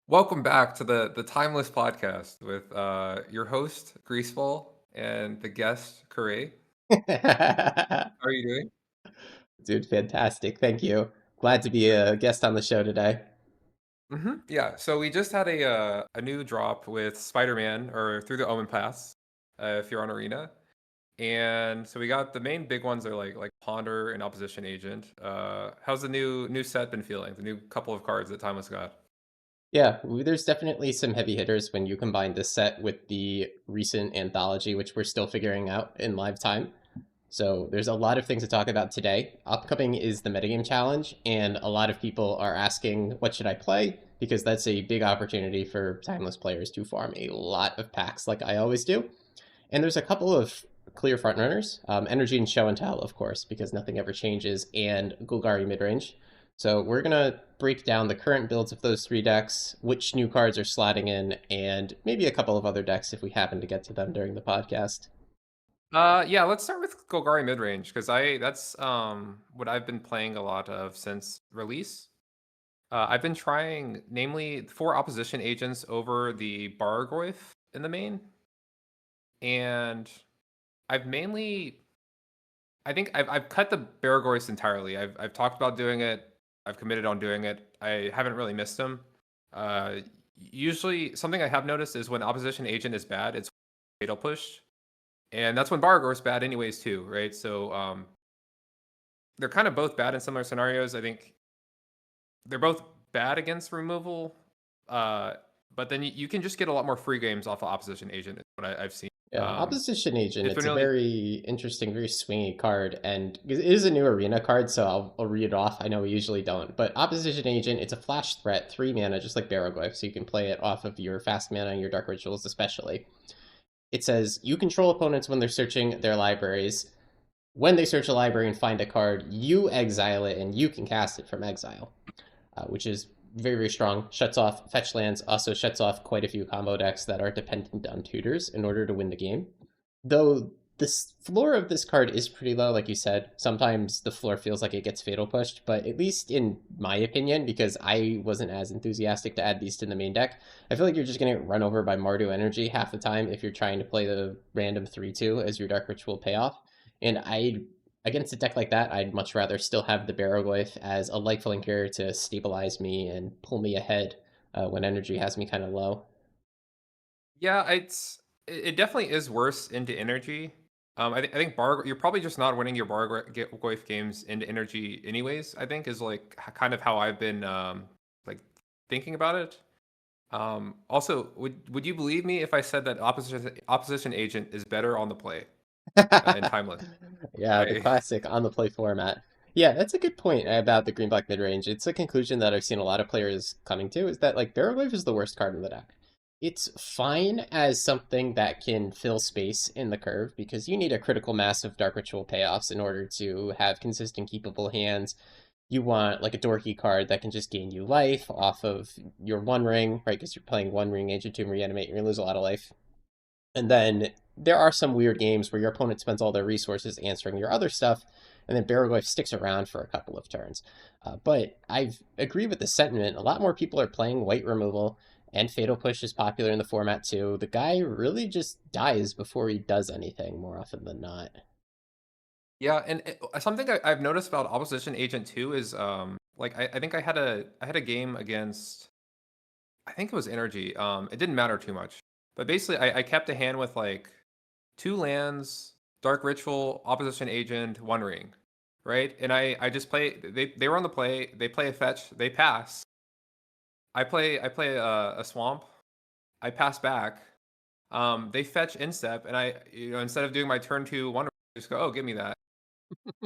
Welcome back to the Timeless Podcast with your host Greaseball and the guest Curry. How are you doing? Dude, fantastic. Thank you. Glad to be a guest on the show today. Yeah, so we just had a new drop with Spider-Man or Through the Omen Pass, if you're on Arena, and so we got the main big ones are like Ponder and Opposition Agent. How's the new set been feeling? The new couple of cards that Timeless got. Yeah, there's definitely some heavy hitters when you combine this set with the recent anthology, which we're still figuring out in live time. So there's a lot of things to talk about today. Upcoming is the metagame challenge, and a lot of people are asking, what should I play? Because that's a big opportunity for timeless players to farm a lot of packs like I always do. And there's a couple of clear frontrunners, Energy and Show and Tell, of course, because nothing ever changes, and Golgari Midrange. So we're going to break down the current builds of those three decks, which new cards are slotting in, and maybe a couple of other decks if we happen to get to them during the podcast. Yeah, let's start with Golgari Midrange because I that's what I've been playing a lot of since release. I've been trying, namely, 4 opposition agents over the Bargoyf in the main, and I've mainly, I think I've cut the Bargoyfs entirely. I've talked about doing it. I've committed on doing it. I haven't really missed them. Uh, Usually, something I have noticed is when opposition agent is bad, it's fatal push, and that's when Bargoyf's bad, anyways, too, right? So they're kind of both bad in similar scenarios. I think they're both bad against removal, uh, but then you can just get a lot more free games off of opposition agent. Is what I've seen. Yeah, Opposition Agent, It's been it's a really very interesting, very swingy card, and it is a new arena card, so I'll read it off. I know we usually don't, but Opposition Agent, it's a flash threat, 3 mana, just like Barrowglyph, so you can play it off of your fast mana and your Dark Rituals especially. It says, you control opponents when they're searching their libraries. When they search a library and find a card, you exile it, and you can cast it from exile, which is very, very strong. Shuts off fetch lands, also shuts off quite a few combo decks that are dependent on tutors in order to win the game. Though the floor of this card is pretty low, like you said. Sometimes the floor feels like it gets fatal pushed, but at least in my opinion, because I wasn't as enthusiastic to add these to the main deck, I feel like you're just going to get run over by Mardu Energy half the time if you're trying to play the random 3-2 as your Dark Ritual payoff. And against a deck like that, I'd much rather still have the Barrowglyph as a life flanker to stabilize me and pull me ahead when energy has me kind of low. yeah. It definitely is worse into energy. I think bar you're probably just not winning your Bargoyf games into energy anyways. I think is like kind of how I've been like thinking about it. Also, would you believe me if I said that opposition agent is better on the play in timeless? Yeah, the I classic on the play format. Yeah, that's a good point about the green black mid range. It's a conclusion that I've seen a lot of players coming to is that like Barrowwave is the worst card in the deck. It's fine as something that can fill space in the curve because you need a critical mass of Dark Ritual payoffs in order to have consistent keepable hands. You want like a dorky card that can just gain you life off of your One Ring, right? Because you're playing One Ring, Ancient Tomb, Reanimate, you're gonna lose a lot of life. And then there are some weird games where your opponent spends all their resources answering your other stuff, and then Barrowglyph sticks around for a couple of turns. But I agree with the sentiment. A lot more people are playing white removal, and Fatal Push is popular in the format too. The guy really just dies before he does anything more often than not. Yeah, and something I've noticed about opposition agent too is like I think I had a game against, I think it was energy. It didn't matter too much, but basically I kept a hand with like 2 lands, dark ritual, opposition agent, one ring, right? And I just play. They were on the play. They play a fetch. They pass. I play a swamp. I pass back. They fetch instep, and instead of doing my turn 2 one ring, I just go, oh, give me that,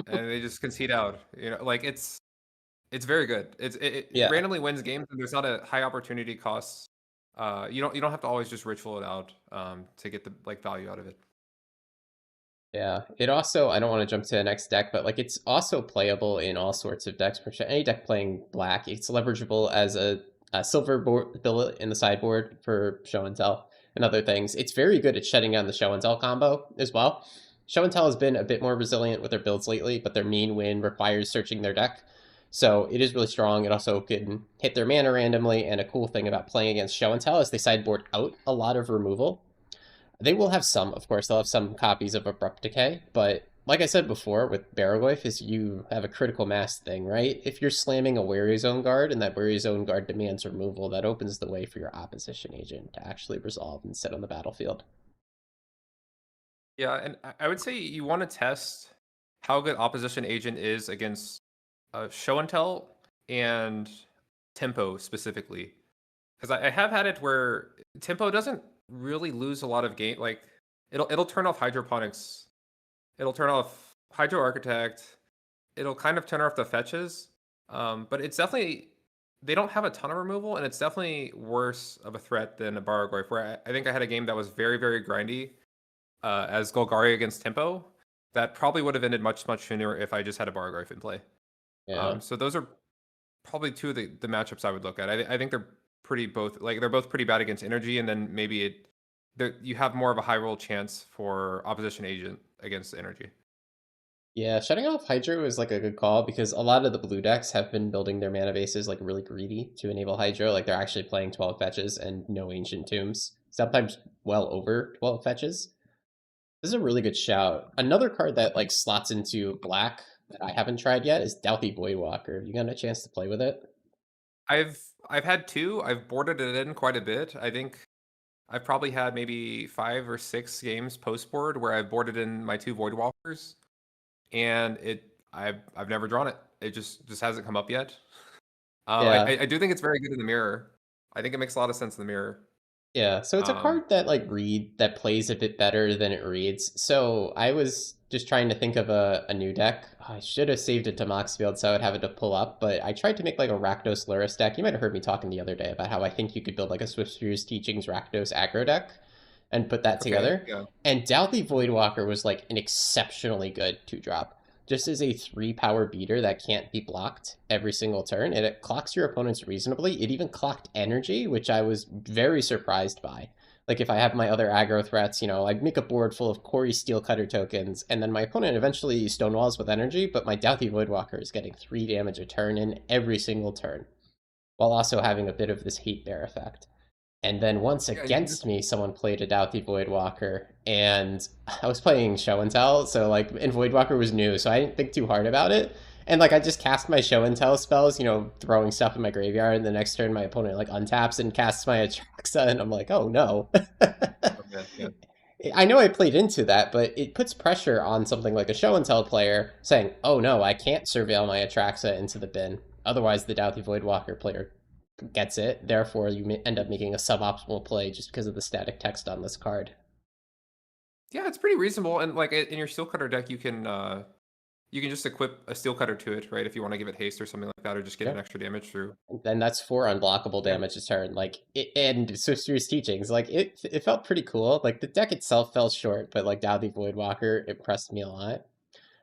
and they just concede out. Like it's very good. It Yeah, randomly wins games, and there's not a high opportunity cost. You don't have to always just ritual it out to get the like value out of it. yeah. It also, I don't want to jump to the next deck, but like it's also playable in all sorts of decks. For sure. Any deck playing black, it's leverageable as a silver board billet in the sideboard for show and tell and other things. It's very good at shutting down the show and tell combo as well. Show and tell has been a bit more resilient with their builds lately, but their mean win requires searching their deck. So it is really strong. It also can hit their mana randomly, and a cool thing about playing against Show and Tell is they sideboard out a lot of removal. They will have some, of course, they'll have some copies of Abrupt Decay, but like I said before with Barrowglyph, is you have a critical mass thing, right? If you're slamming a Weary Zone Guard and that Weary Zone Guard demands removal, that opens the way for your opposition agent to actually resolve and sit on the battlefield. Yeah, and I would say you want to test how good opposition agent is against show and tell and tempo specifically, because I have had it where tempo doesn't really lose a lot of game. Like it'll turn off hydroponics, it'll turn off hydro architect, it'll kind of turn off the fetches, but it's definitely they don't have a ton of removal, and it's definitely worse of a threat than a Baragorf. Where I think I had a game that was very very grindy as Golgari against Tempo, that probably would have ended much sooner if I just had a Bargrave in play. Yeah. So those are probably two of the matchups I would look at. I think they're they're both pretty bad against energy, and then maybe you have more of a high roll chance for opposition agent against energy. Yeah, shutting off Hydro is like a good call because a lot of the blue decks have been building their mana bases like really greedy to enable Hydro. Like they're actually playing 12 fetches and no Ancient Tombs, sometimes well over 12 fetches. This is a really good shout. Another card that like slots into black that I haven't tried yet is Douthie Voidwalker. You got a chance to play with it? I've I've had two. I've boarded it in quite a bit. I think I've probably had maybe 5 or 6 games post board where I've boarded in my two Voidwalkers, and I've never drawn it. It just hasn't come up yet. Yeah. I do think it's very good in the mirror. I think it makes a lot of sense in the mirror. Yeah, so it's a Um, card that that plays a bit better than it reads. So I was just trying to think of a new deck. I should have saved it to Moxfield so I would have it to pull up, but I tried to make like a Rakdos Luris deck. You might have heard me talking the other day about how I think you could build like a Swift Spears Teachings Rakdos aggro deck and put that okay, together. yeah. And Douthie Voidwalker was like an exceptionally good 2-drop. Just as a 3-power beater that can't be blocked every single turn, and it clocks your opponents reasonably. It even clocked energy, which I was very surprised by. Like if I have my other aggro threats, I'd make a board full of Corey Steelcutter tokens, and then my opponent eventually stonewalls with energy, but my Douthie Voidwalker is getting 3 damage a turn in every single turn, while also having a bit of this hate bear effect. And then once Yeah, you can against me, someone played a Douthie Voidwalker, and I was playing Show and Tell, so and Voidwalker was new, so I didn't think too hard about it. And I just cast my Show and Tell spells, throwing stuff in my graveyard, and the next turn my opponent untaps and casts my Atraxa, and I'm like, oh no. okay, yeah. I know I played into that, but it puts pressure on something like a Show and Tell player saying, oh no, I can't surveil my Atraxa into the bin. Otherwise, the Douthie Voidwalker player gets it. Therefore, you end up making a suboptimal play just because of the static text on this card. Yeah, it's pretty reasonable. And like in your steel cutter deck, you can just equip a steel cutter to it, right? If you want to give it haste or something like that, or just get Yeah. an extra damage through. Then that's 4 unblockable Yeah. damage a turn. And Sister's Teachings, it felt pretty cool. Like the deck itself fell short, but Douthie Voidwalker impressed me a lot.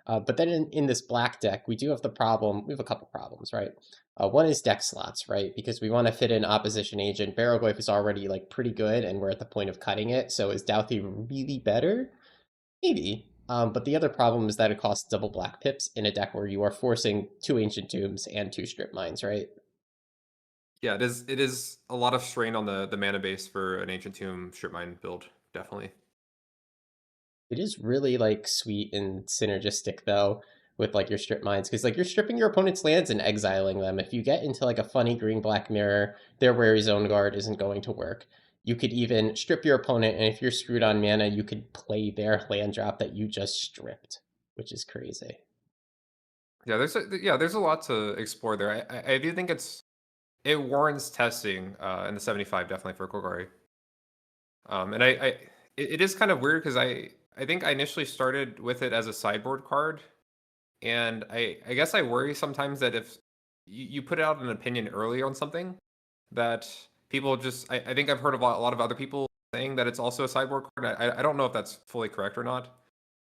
But then in this black deck, we do have the problem. We have a couple problems, right? One is deck slots, right? Because we want to fit in opposition agent. Barrowglyph is already pretty good, and we're at the point of cutting it. So is Douthie really better? Maybe. But the other problem is that it costs double black pips in a deck where you are forcing 2 Ancient Tombs and 2 Strip Mines, right? Yeah, it is a lot of strain on the mana base for an Ancient Tomb Strip Mine build, definitely. It is really sweet and synergistic though with your strip mines because you're stripping your opponent's lands and exiling them. If you get into a funny green black mirror, their Wary Zone Guard isn't going to work. You could even strip your opponent, and if you're screwed on mana, you could play their land drop that you just stripped, which is crazy. Yeah, there's a lot to explore there. I do think it warrants testing in the 75 definitely for Golgari. And it is kind of weird because I think I initially started with it as a sideboard card, and I guess I worry sometimes that if you put out an opinion early on something, that people just I think I've heard of a lot of other people saying that it's also a sideboard card. I don't know if that's fully correct or not.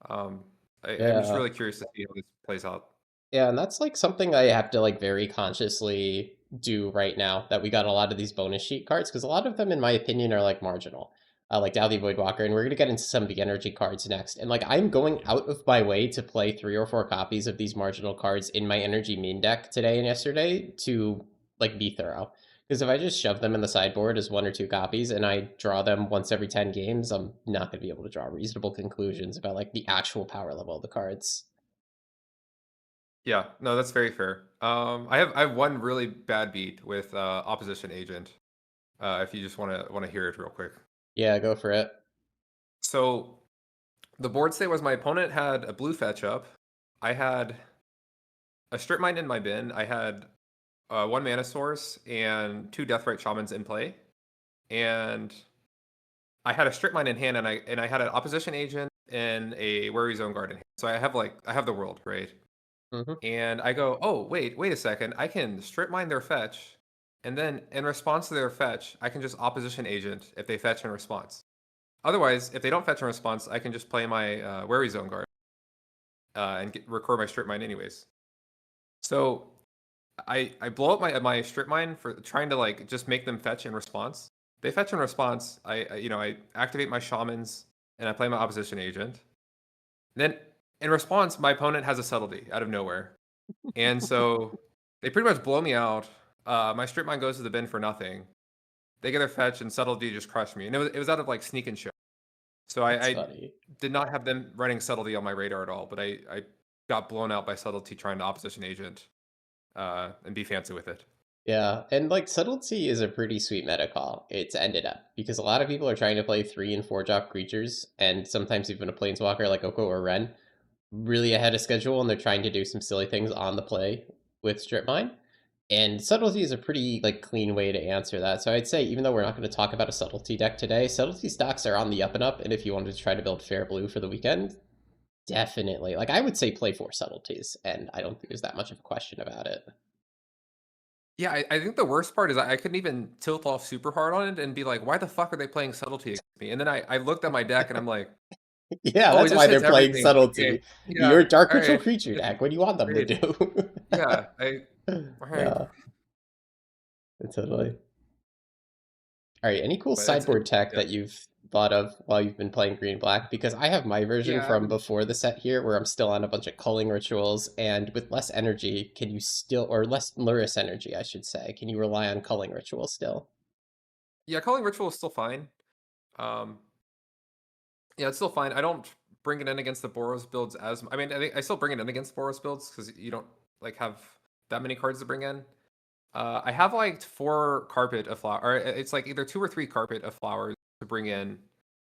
I'm just Yeah. really curious to see how this plays out. Yeah, and that's something I have to very consciously do right now that we got a lot of these bonus sheet cards because a lot of them, in my opinion, are marginal. like Dowdy Voidwalker, and we're gonna get into some of the energy cards next. And like I'm going out of my way to play 3 or 4 copies of these marginal cards in my energy main deck today and yesterday to like be thorough. Because if I just shove them in the sideboard as 1 or 2 copies and I draw them once every 10 games, I'm not gonna be able to draw reasonable conclusions about like the actual power level of the cards. Yeah, no, that's very fair. I have one really bad beat with opposition agent. If you just want to hear it real quick. Yeah, go for it. So the board state was my opponent had a blue fetch up. I had a strip mine in my bin. I had 1 mana source and 2 Deathrite Shamans in play, and I had a strip mine in hand, and I had an opposition agent and a Worry Zone Guard in hand. So I have the world, right? Hmm. And I go, oh wait a second, I can strip mine their fetch, and then in response to their fetch, I can just opposition agent if they fetch in response. Otherwise, if they don't fetch in response, I can just play my Worry Zone Guard and record my strip mine anyways. So I blow up my strip mine for trying to like just make them fetch in response. They fetch in response. I activate my shamans and I play my opposition agent. Then in response, my opponent has a subtlety out of nowhere, and so they pretty much blow me out. My strip mine goes to the bin for nothing. They get their fetch and subtlety just crushed me, and it was out of like sneak and show. So That's I funny. did not have them running subtlety on my radar at all, but I got blown out by subtlety trying to opposition agent and be fancy with it. Yeah, and like subtlety is a pretty sweet meta call. It's ended up because a lot of people are trying to play 3 and 4 drop creatures, and sometimes even a planeswalker like Oko or Ren, really ahead of schedule, and they're trying to do some silly things on the play with strip mine. And subtlety is a pretty like clean way to answer that. So I'd say even though we're not going to talk about a subtlety deck today, subtlety stocks are on the up and up. And if you wanted to try to build fair blue for the weekend, definitely. Like I would say play 4 subtleties, and I don't think there's that much of a question about it. Yeah, I think the worst part is I couldn't even tilt off super hard on it and be like, why the fuck are they playing subtlety against me? And then I looked at my deck and I'm like, Yeah, oh, it that's just why they're hits playing everything. Okay, subtlety. You're yeah, a dark all ritual right, creature deck. What do you want them to great. do? Yeah, all right, Yeah, totally. All right, any cool but it's sideboard tech yeah, that you've thought of while you've been playing green black? Because I have my version yeah. from before the set here, where I'm still on a bunch of culling rituals, and with less energy, can you still, or less Luris energy, I should say, can you rely on culling rituals still? Yeah, calling ritual is still fine. Um, yeah, it's still fine. I don't bring it in against the Boros builds as I mean, I think I still bring it in against Boros builds because you don't like have that many cards to bring in. I have like 4 carpet of flower, or it's like either 2 or 3 carpet of flowers to bring in,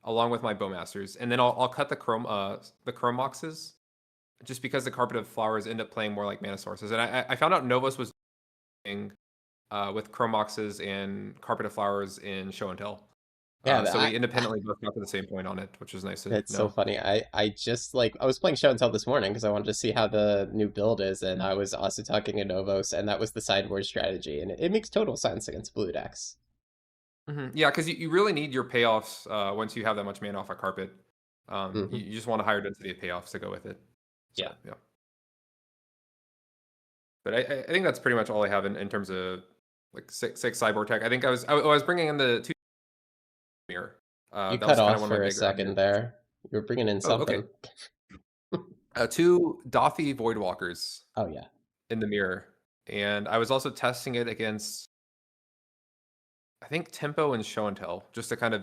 along with my bowmasters, and then I'll cut the chrome boxes, just because the carpet of flowers end up playing more like mana sources. And I found out Novus was doing with chrome boxes and carpet of flowers in show and tell. Yeah, So we independently both got to the same point on it, which is nice to that's so know. funny. I just like I was playing Show and Tell this morning because I wanted to see how the new build is, and I was also talking to Novos, and that was the sideboard strategy, and it makes total sense against blue decks. Yeah, because you really need your payoffs once you have that much mana off a carpet. You, Hmm. you just want a higher density of payoffs to go with it. So Yeah. yeah. But I think that's pretty much all I have in terms of like six cyborg tech. I think I was bringing in the 2 mirror. You That cut was kind of off one of my for a bigger second ideas. there. You were bringing in Oh, okay. something. 2 Voidwalkers Oh yeah. in the mirror, and I was also testing it against I think tempo and show and tell just to kind of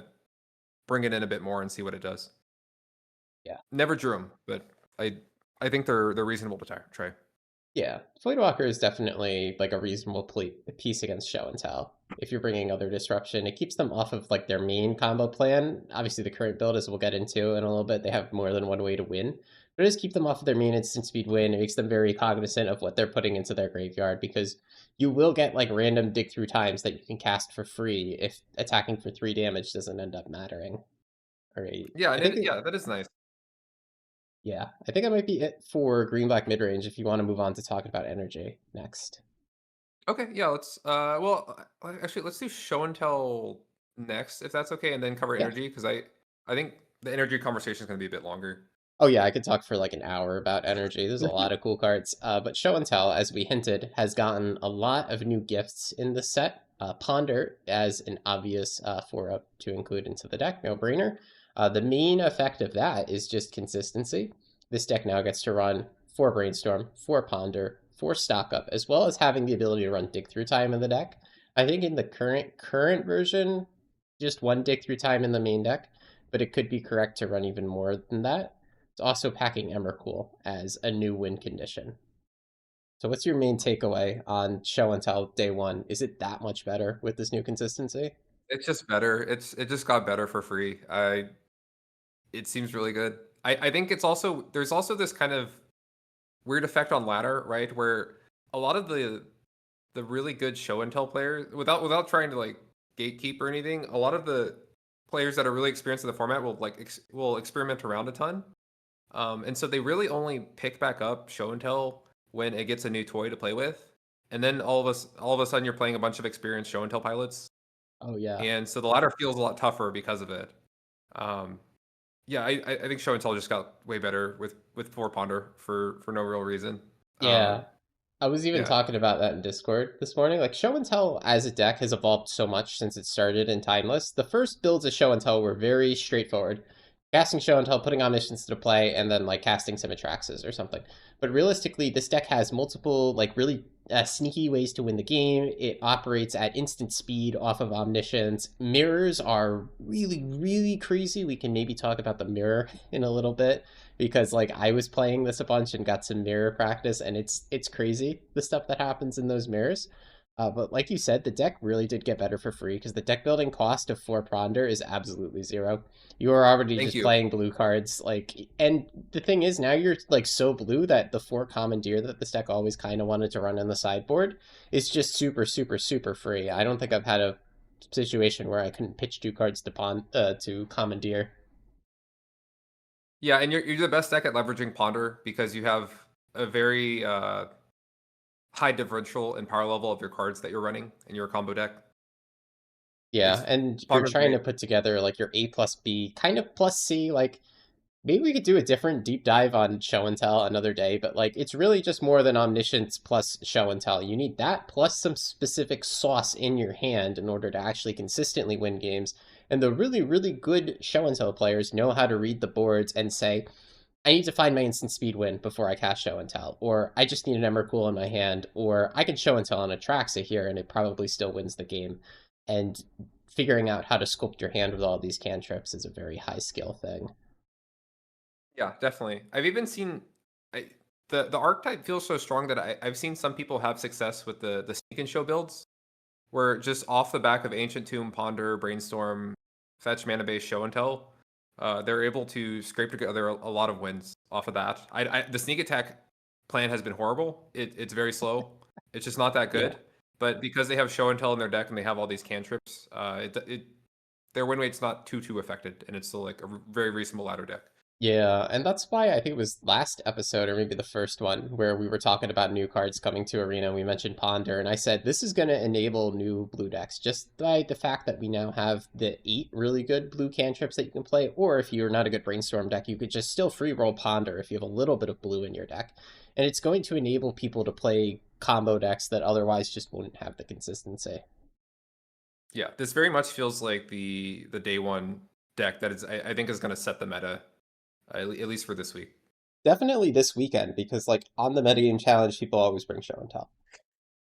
bring it in a bit more and see what it does. Yeah. Never drew them, but I think they're reasonable to try. Yeah, Voidwalker is definitely like a reasonable piece against Show and Tell. If you're bringing other disruption, it keeps them off of like their main combo plan. Obviously, the current build, as we'll get into in a little bit, they have more than one way to win. But it does keep them off of their main instant speed win. It makes them very cognizant of what they're putting into their graveyard because you will get like random dig through times that you can cast for free if attacking for 3 damage doesn't end up mattering. All right, Yeah, I and think yeah, that is nice. yeah, I think that might be it for green black midrange. If you want to move on to talking about energy next. Okay, yeah, let's well actually let's do show and tell next if that's okay, and then cover Yeah. energy because I think the energy conversation is going to be a bit longer. Oh yeah, I could talk for like an hour about energy. There's a lot of cool cards. But Show and Tell, as we hinted, has gotten a lot of new gifts in the set. Ponder as an obvious 4-up to include into the deck, no brainer. The main effect of that is just consistency. This deck now gets to run 4 Brainstorm, 4 Ponder, 4 Stock Up, as well as having the ability to run Dig Through Time in the deck. I think in the current version, just 1 Dig Through Time in the main deck, but it could be correct to run even more than that. It's also packing Emrakul as a new win condition. So what's your main takeaway on show and tell day one? Is it that much better with this new consistency? It's just better. It just got better for free. It seems really good. I think it's also there's also this kind of weird effect on ladder, right? Where a lot of the really good show and tell players, without trying to like gatekeep or anything, a lot of the players that are really experienced in the format will will experiment around a ton. And so they really only pick back up show and tell when it gets a new toy to play with. And then all of a sudden you're playing a bunch of experienced show and tell pilots. Oh yeah. And so the ladder feels a lot tougher because of it. Um, yeah, I think show and tell just got way better with four ponder for no real reason. Yeah. I was even Yeah, talking about that in Discord this morning. Like show and tell as a deck has evolved so much since it started in Timeless. The first builds of show and tell were very straightforward. Casting show and tell, putting omniscience to play, and then like casting some Atraxas or something. But realistically, this deck has multiple like really sneaky ways to win the game. It operates at instant speed off of omniscience. Mirrors are really, really crazy. We can maybe talk about the mirror in a little bit because like I was playing this a bunch and got some mirror practice, and it's crazy the stuff that happens in those mirrors. But like you said, the deck really did get better for free because the deck building cost of 4 Ponder is absolutely zero. You are already thank just you. playing blue cards, like, and the thing is now you're like so blue that the 4 Commandeer that this deck always kind of wanted to run in the sideboard is just super, super, super free. I don't think I've had a situation where I couldn't pitch 2 cards to Commandeer. Yeah, and you're the best deck at leveraging ponder because you have a very high differential and power level of your cards that you're running in your combo deck. Yeah, It's and you're ponder's trying great. to put together like your A plus B, kind of plus C. Like maybe we could do a different deep dive on show and tell another day, but like it's really just more than omniscience plus show and tell. You need that plus some specific sauce in your hand in order to actually consistently win games. And the really, really good show and tell players know how to read the boards and say, I need to find my instant speed win before I cast show and tell, or I just need an Emrakul in my hand, or I can show and tell on Atraxa here and it probably still wins the game. And figuring out how to sculpt your hand with all these cantrips is a very high skill thing. Yeah, definitely. I've even seen I, the archetype feels so strong that I've seen some people have success with the sneak and show builds, where just off the back of Ancient Tomb, Ponder, Brainstorm, Fetch, Mana Base, Show and Tell, they're able to scrape together a lot of wins off of that. The sneak attack plan has been horrible. It's very slow. It's just not that Yeah. good. But because they have Show and Tell in their deck and they have all these cantrips, their win rate's not too affected, and it's still like a very reasonable ladder deck. Yeah, and that's why I think it was last episode or maybe the first one where we were talking about new cards coming to Arena. And we mentioned Ponder, and I said this is going to enable new blue decks just by the fact that we now have the 8 really good blue cantrips that you can play. Or if you're not a good Brainstorm deck, you could just still free roll Ponder if you have a little bit of blue in your deck. And it's going to enable people to play combo decks that otherwise just wouldn't have the consistency. Yeah, this very much feels like the day one deck that is I think is going to set the meta, at least for this week. Definitely this weekend because like on the metagame challenge, people always bring show and tell.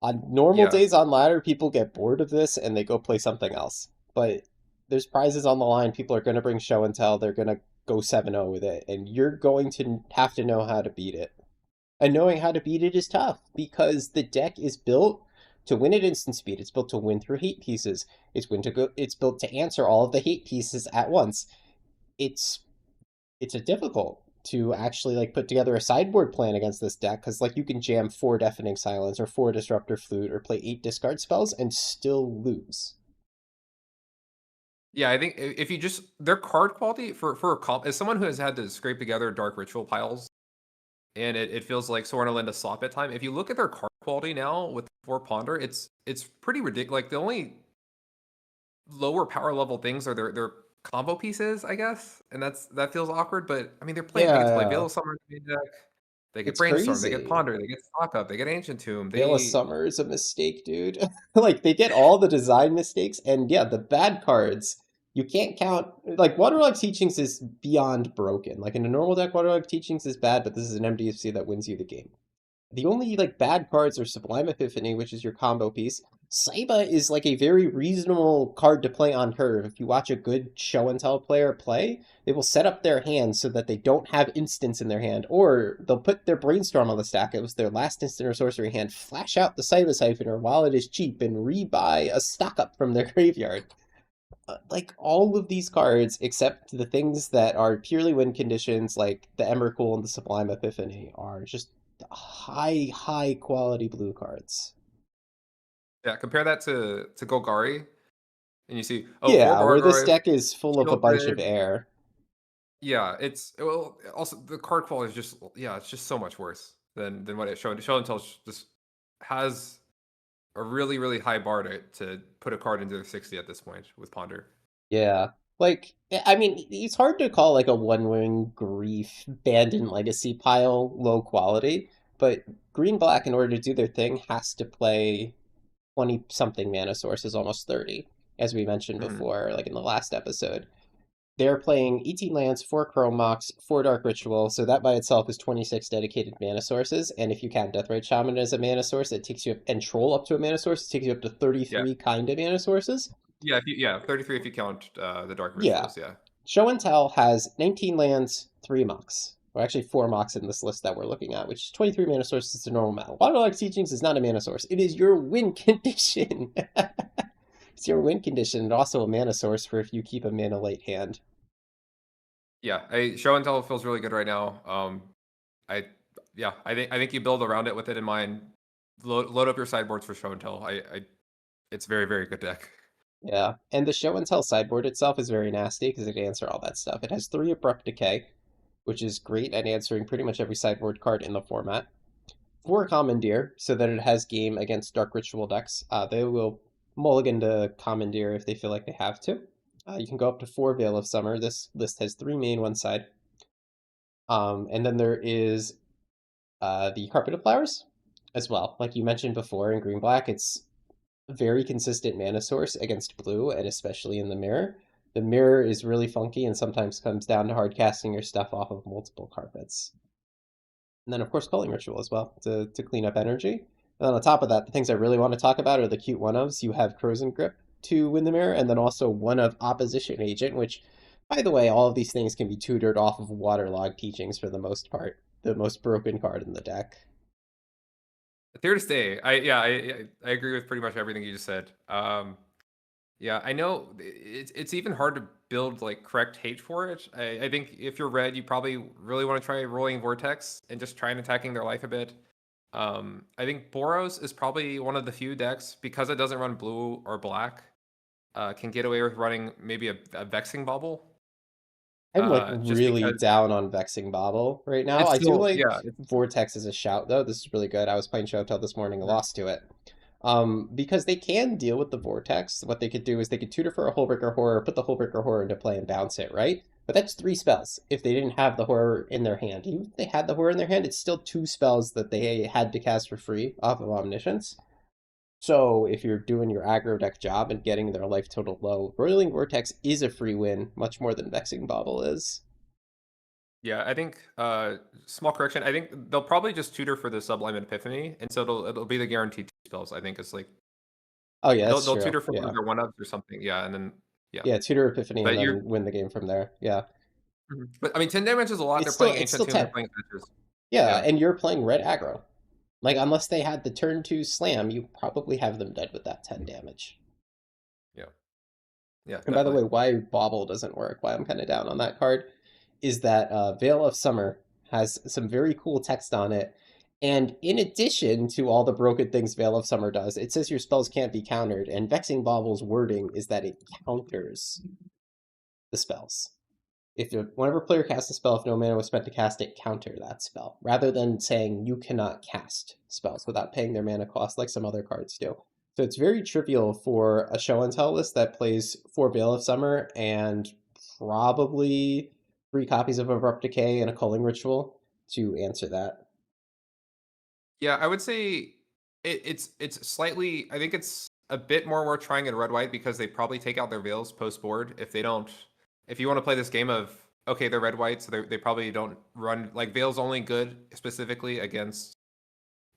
On normal Yeah, days on ladder, people get bored of this and they go play something else. But there's prizes on the line. People are going to bring show and tell. They're going to go 7-0 with it. And you're going to have to know how to beat it. And knowing how to beat it is tough because the deck is built to win at instant speed. It's built to win through hate pieces. It's built to answer all of the hate pieces at once. It's it's a difficult to actually like put together a sideboard plan against this deck because like you can jam 4 Deafening Silence or 4 Disruptor Flute or play 8 discard spells and still lose. yeah. I think if you just their card quality for a comp as someone who has had to scrape together dark ritual piles, and it feels like Sorin Linda slop at time. If you look at their card quality now with four ponder, it's pretty ridiculous. Like the only lower power level things are their combo pieces, I guess, and that feels awkward. But I mean, they're playing. They get to play Yeah, Veil of Summer in the main deck. They get It's Brainstorm, they get crazy. Ponder, they get Stock Up, they get Ancient Tomb. Veil of They Summer is a mistake, dude. Like, they get all the design mistakes, and yeah, the bad cards, you can't count. Like, Waterlog Teachings is beyond broken. Like, in a normal deck, Waterlog Teachings is bad, but this is an MDFC that wins you the game. The only like bad cards are Sublime Epiphany, which is your combo piece. Saiba is like a very reasonable card to play on curve. If you watch a good show and tell player play, they will set up their hand so that they don't have instants in their hand, or they'll put their Brainstorm on the stack. It was their last instant or sorcery hand, flash out the Saiba Siphoner while it is cheap, and rebuy a stock up from their graveyard. Like all of these cards, except the things that are purely win conditions, like the Emrakul and the Sublime Epiphany, are just high quality blue cards. yeah, compare that to Golgari, and you see, oh, 4 Yeah, where this Bargoyf, deck is full of a bunch of Shieldred. air. Yeah, it's well, also the card quality is just yeah, it's just so much worse than what it showed. Show and Tell just has a really high bar to put a card into the 60 at this point with Ponder. Yeah. Like, I mean, it's hard to call like a One Wing Grief Abandoned Legacy pile low quality, but Green Black, in order to do their thing, has to play 20 something mana sources, almost 30, as we mentioned Mhm. before, like in the last episode. They're playing 18 lands, 4 Chrome Mox, 4 Dark Ritual, so that by itself is 26 dedicated mana sources. And if you count Deathrite Shaman as a mana source, it takes you up, and Troll up to a mana source, it takes you up to Yeah. 33 kind of mana sources. Yeah, if you, yeah, 33 if you count the Dark Yeah. Rituals, yeah. Show and Tell has 19 lands, 3 Mox. Or actually 4 Mox in this list that we're looking at, which is 23 mana sources to normal mana. Waterlog Teachings is not a mana source. It is your win condition. It's your win condition and also a mana source for if you keep a mana late hand. Yeah, Show and Tell feels really good right now. I yeah, I think you build around it with it in mind. Load up your sideboards for Show and Tell. It's very good deck. Yeah, and the Show and Tell sideboard itself is very nasty because it can answer all that stuff. It has 3 Abrupt Decay, which is great at answering pretty much every sideboard card in the format. 4 Commandeer, so that it has game against Dark Ritual decks. They will mulligan to Commandeer if they feel like they have to. You can go up to 4 Veil of Summer. This list has 3 main, 1 side. And then there is the Carpet of Flowers as well. Like you mentioned before in Green Black, it's a very consistent mana source against blue, and especially in the mirror. The mirror is really funky and sometimes comes down to hard casting your stuff off of multiple carpets. And then, of course, Culling Ritual as well to clean up energy. And then on top of that, the things I really want to talk about are the cute one-ofs. You have Crozen Grip to win the mirror, and then also one of Opposition Agent, which, by the way, all of these things can be tutored off of Waterlog Teachings for the most part. The most broken card in the deck. Here to stay. I agree with pretty much everything you just said. Yeah, I know it's even hard to build like correct hate for it. I think if you're red, you probably really want to try rolling Vortex and just try and attacking their life a bit. I think Boros is probably one of the few decks because it doesn't run blue or black. Can get away with running maybe a Vexing Bubble. I'm like Just really because down on Vexing Bobble right now. it's I do still like yeah it's Vortex as a shout though. This is really good. I was playing Show Tell this morning, mhm. lost to it. Because they can deal with the Vortex. What they could do is they could tutor for a Hullbreaker Horror, put the Hullbreaker Horror into play and bounce it, right? But that's 3 spells if they didn't have the Horror in their hand. Even if they had the Horror in their hand, it's still 2 spells that they had to cast for free off of Omniscience. So if you're doing your aggro deck job and getting their life total low, Roiling Vortex is a free win, much more than Vexing Bobble is. Yeah, I think small correction. I think they'll probably just tutor for the Sublime Epiphany, and so it'll be the guaranteed 2 spells. I think it's like Oh yeah, they'll that's they'll true. tutor for one of Yeah. their 1-ups or something. Yeah, and then yeah. Yeah, tutor Epiphany and But you're then win the game from there. Yeah. but I mean 10 damage is a lot. They're playing It's Ancient still Tomb, they're 10. playing Fetches. Yeah, Yeah. and you're playing red aggro. Like unless they had the turn 2 slam, you probably have them dead with that 10 damage. Yeah. Yeah, And by the definitely. way, why Bobble doesn't work, why I'm kind of down on that card, is that Veil of Summer has some very cool text on it. And in addition to all the broken things Veil of Summer does, it says your spells can't be countered. And Vexing Bobble's wording is that it counters the spells. Whenever a player casts a spell, if no mana was spent to cast it, counter that spell, rather than saying you cannot cast spells without paying their mana cost like some other cards do. So it's very trivial for a show and tell list that plays 4 Veil of Summer and probably 3 copies of Abrupt Decay and a Culling Ritual to answer that. Yeah, I would say it's slightly. I think it's a bit more worth trying in red white because they probably take out their veils post board if they don't. If you want to play this game of okay, they're red white, so they probably don't run like veils only good specifically against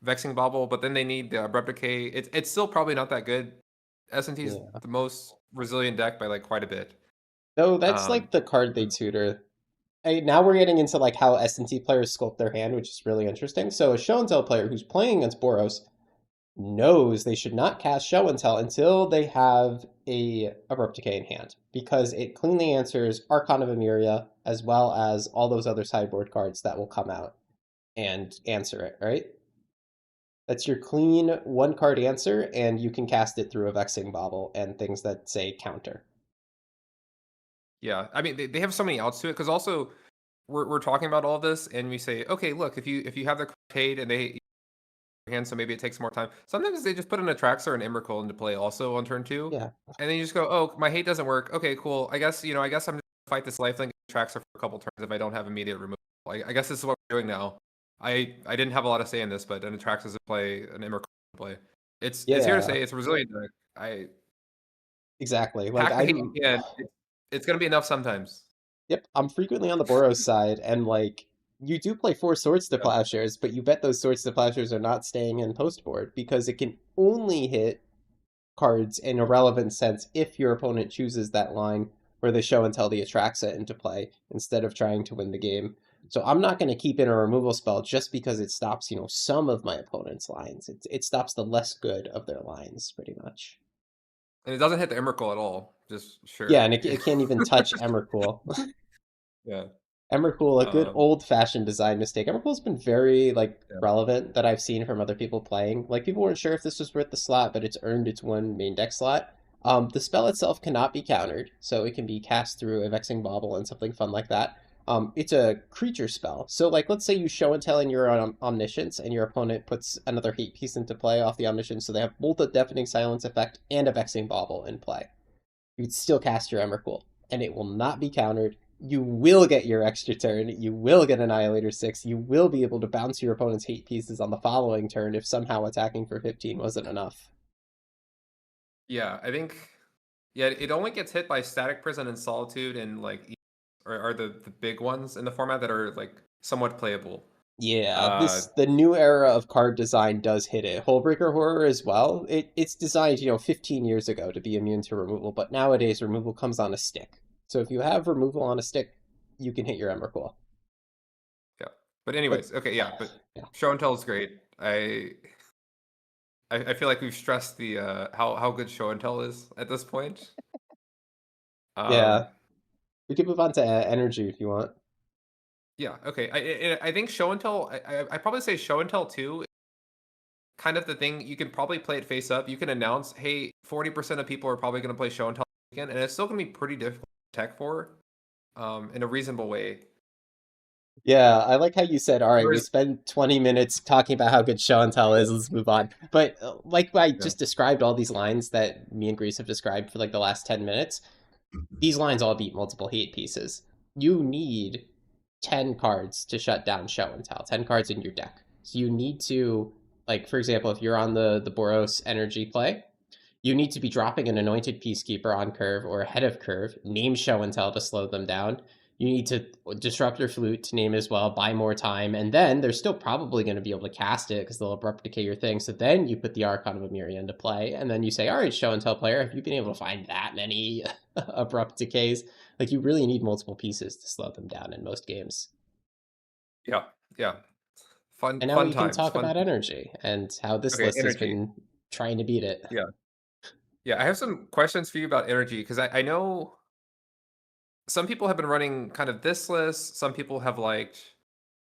Vexing Bobble, but then they need the Abrupt Decay. It's still probably not that good. S&T is Yeah. the most resilient deck by like quite a bit. Though that's Um, like the card they tutor. Now we're getting into like how S&T players sculpt their hand, which is really interesting. So a show and tell player who's playing against Boros knows they should not cast show and tell until they have a abrupt decay in hand, because it cleanly answers Archon of Emeria as well as all those other sideboard cards that will come out and answer it, right? That's your clean one card answer, and you can cast it through a Vexing Bauble and things that say counter. yeah, I mean they have so many outs to it because also we're talking about all this and we say okay, look if you have the Arcade and they hand, so maybe it takes more time. Sometimes they just put an Atraxa or an Emrakul into play also on turn 2, Yeah. and then you just go, "Oh, my hate doesn't work. Okay, cool. I guess I guess I'm just gonna fight this lifelink Atraxa for a couple turns if I don't have immediate removal. I guess this is what we're doing now. I didn't have a lot of say in this, but an Atraxa's in play, an Emrakul in play. It's here to Yeah, say it's a resilient deck. I exactly. Like pack the hate you I'm can. It's gonna be enough sometimes. Yep, I'm frequently on the Boros side, and like you do play 4 Swords to Yeah. Plowshares, but you bet those Swords to Plowshares are not staying in post board because it can only hit cards in a relevant sense if your opponent chooses that line where they show and tell the Atraxa into play instead of trying to win the game. So I'm not going to keep in a removal spell just because it stops, some of my opponent's lines. It stops the less good of their lines, pretty much. And it doesn't hit the Emrakul at all. Just Yeah, sure. and it can't even touch Emrakul. Yeah. Emrakul, a good Um, old-fashioned design mistake. Emrakul's been very yeah. relevant that I've seen from other people playing. Like people weren't sure if this was worth the slot, but it's earned its one main deck slot. The spell itself cannot be countered, so it can be cast through a Vexing Bauble and something fun like that. It's a creature spell, so like let's say you show and tell in your Omniscience, and your opponent puts another hate piece into play off the Omniscience, so they have both a Deafening Silence effect and a Vexing Bauble in play. You would still cast your Emrakul, and it will not be countered. You will get your extra turn. You will get Annihilator 6. You will be able to bounce your opponent's hate pieces on the following turn if somehow attacking for 15 wasn't enough. Yeah, I think yeah, it only gets hit by Static Prison and Solitude and like are the big ones in the format that are like somewhat playable. Yeah, Uh the new era of card design does hit it. Hullbreaker Horror as well. It's designed, 15 years ago to be immune to removal, but nowadays removal comes on a stick. So if you have removal on a stick, you can hit your Emrakul. yeah. But But anyways, okay, yeah, but yeah. show and tell is great. I feel like we've stressed the how good show and tell is at this point. Yeah. Um We can move on to energy if you want. yeah, okay. I think show and tell I probably say show and tell too. Kind of the thing you can probably play it face up. You can announce, hey, 40% of people are probably going to play show and tell again, and it's still going to be pretty difficult to tech for in a reasonable way. Yeah, I like how you said, all right, we Whereas, spend 20 minutes talking about how good show and tell is, let's move on. But like I yeah, just described all these lines that me and Grease have described for like the last 10 minutes, these lines all beat multiple hate pieces. You need 10 cards to shut down show and tell, 10 cards in your deck. So you need to, like, for example, if you're on the Boros energy play, you need to be dropping an Anointed Peacekeeper on curve or ahead of curve, name show and tell to slow them down. You need to disrupt your flute to name as well, buy more time, and then they're still probably going to be able to cast it because they'll abrupt decay your thing. So then you put the Archon of Emeria into play, and then you say, all right, show and tell player, if you've been able to find that many abrupt decays, like you really need multiple pieces to slow them down in most games. yeah, yeah. And now Fun we can times, talk fun. about energy and how this Okay, list has energy. been trying to beat it. Yeah, yeah. I have some questions for you about energy because I know some people have been running kind of this list. Some people have liked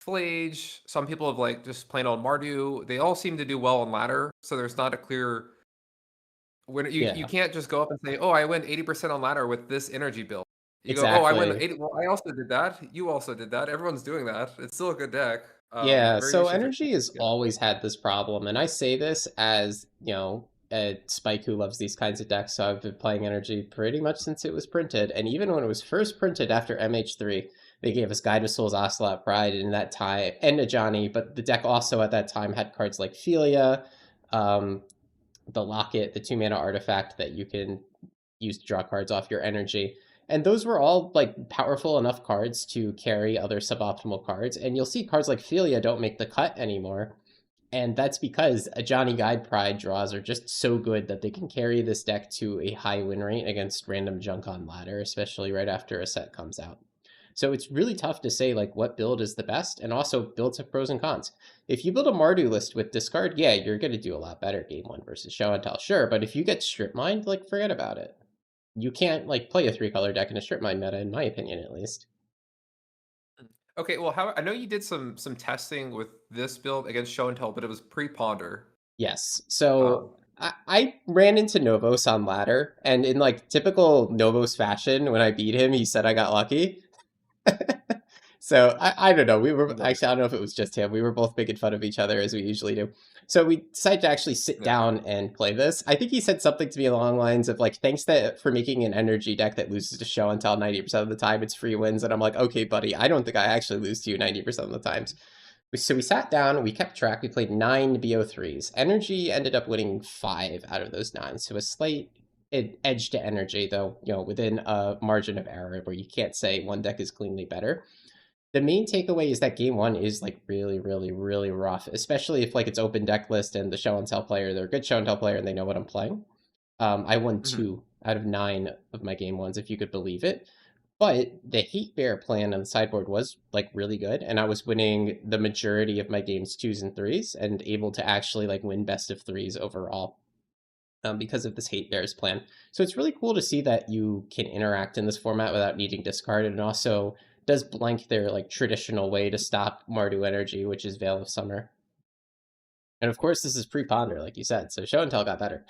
Flage. Some people have like just plain old Mardu. They all seem to do well on ladder, so there's not a clear when you Yeah, can't just go up and say, "Oh, I went 80% on ladder with this energy build." You go, "Oh, I went exactly. 80." Well, I also did that. You also did that. Everyone's doing that. It's still a good deck. Yeah, Very so niche if you're energy has yeah. always had this problem, and I say this as, a Spike who loves these kinds of decks, so I've been playing energy pretty much since it was printed, and even when it was first printed after MH3, They gave us Guide of Souls, Ocelot Pride in that time, and Ajani, but the deck also at that time had cards like Philia, um, the Locket, the 2-mana artifact that you can use to draw cards off your energy. And those were all like powerful enough cards to carry other suboptimal cards. And you'll see cards like Philia don't make the cut anymore. And that's because a Johnny Guide Pride draws are just so good that they can carry this deck to a high win rate against random junk on ladder, especially right after a set comes out. So it's really tough to say like what build is the best, and also builds have pros and cons. If you build a Mardu list with discard, yeah, you're going to do a lot better game one versus show and tell, sure. But if you get strip mined, like forget about it. You can't like play a 3-color deck in a strip mine meta, in my opinion, at least. Okay, well, how I know you did some testing with this build against show and tell, but it was pre-ponder. Yes. So Um, I ran into Novos on ladder, and in like typical Novos fashion, when I beat him, he said I got lucky. So I don't know. We were nice. actually, I don't know if it was just him. We were both making fun of each other as we usually do. So we decided to actually sit Yeah. down and play this. I think he said something to me along the lines of like, "Thanks for making an energy deck that loses to show and tell 90% of the time. It's free wins." And I'm like, "Okay, buddy. I don't think I actually lose to you 90% of the times." So we sat down. We kept track. We played 9 BO3s. Energy ended up winning 5 out of those 9. So a slight edge to energy, though, within a margin of error where you can't say one deck is cleanly better. The main takeaway is that game one is like really, really, really rough, especially if like it's open deck list and the show and tell player, they're a good show and tell player and they know what I'm playing. I won Mhm. 2 out of 9 of my game ones, if you could believe it. But the hate bear plan on the sideboard was like really good, and I was winning the majority of my games 2s and 3s, and able to actually like win best of 3s overall. Because of this hate bears plan. So it's really cool to see that you can interact in this format without needing discard, and also does blank their like traditional way to stop Mardu energy, which is Veil of Summer. And of course, this is pre-ponder, like you said, so show and tell got better.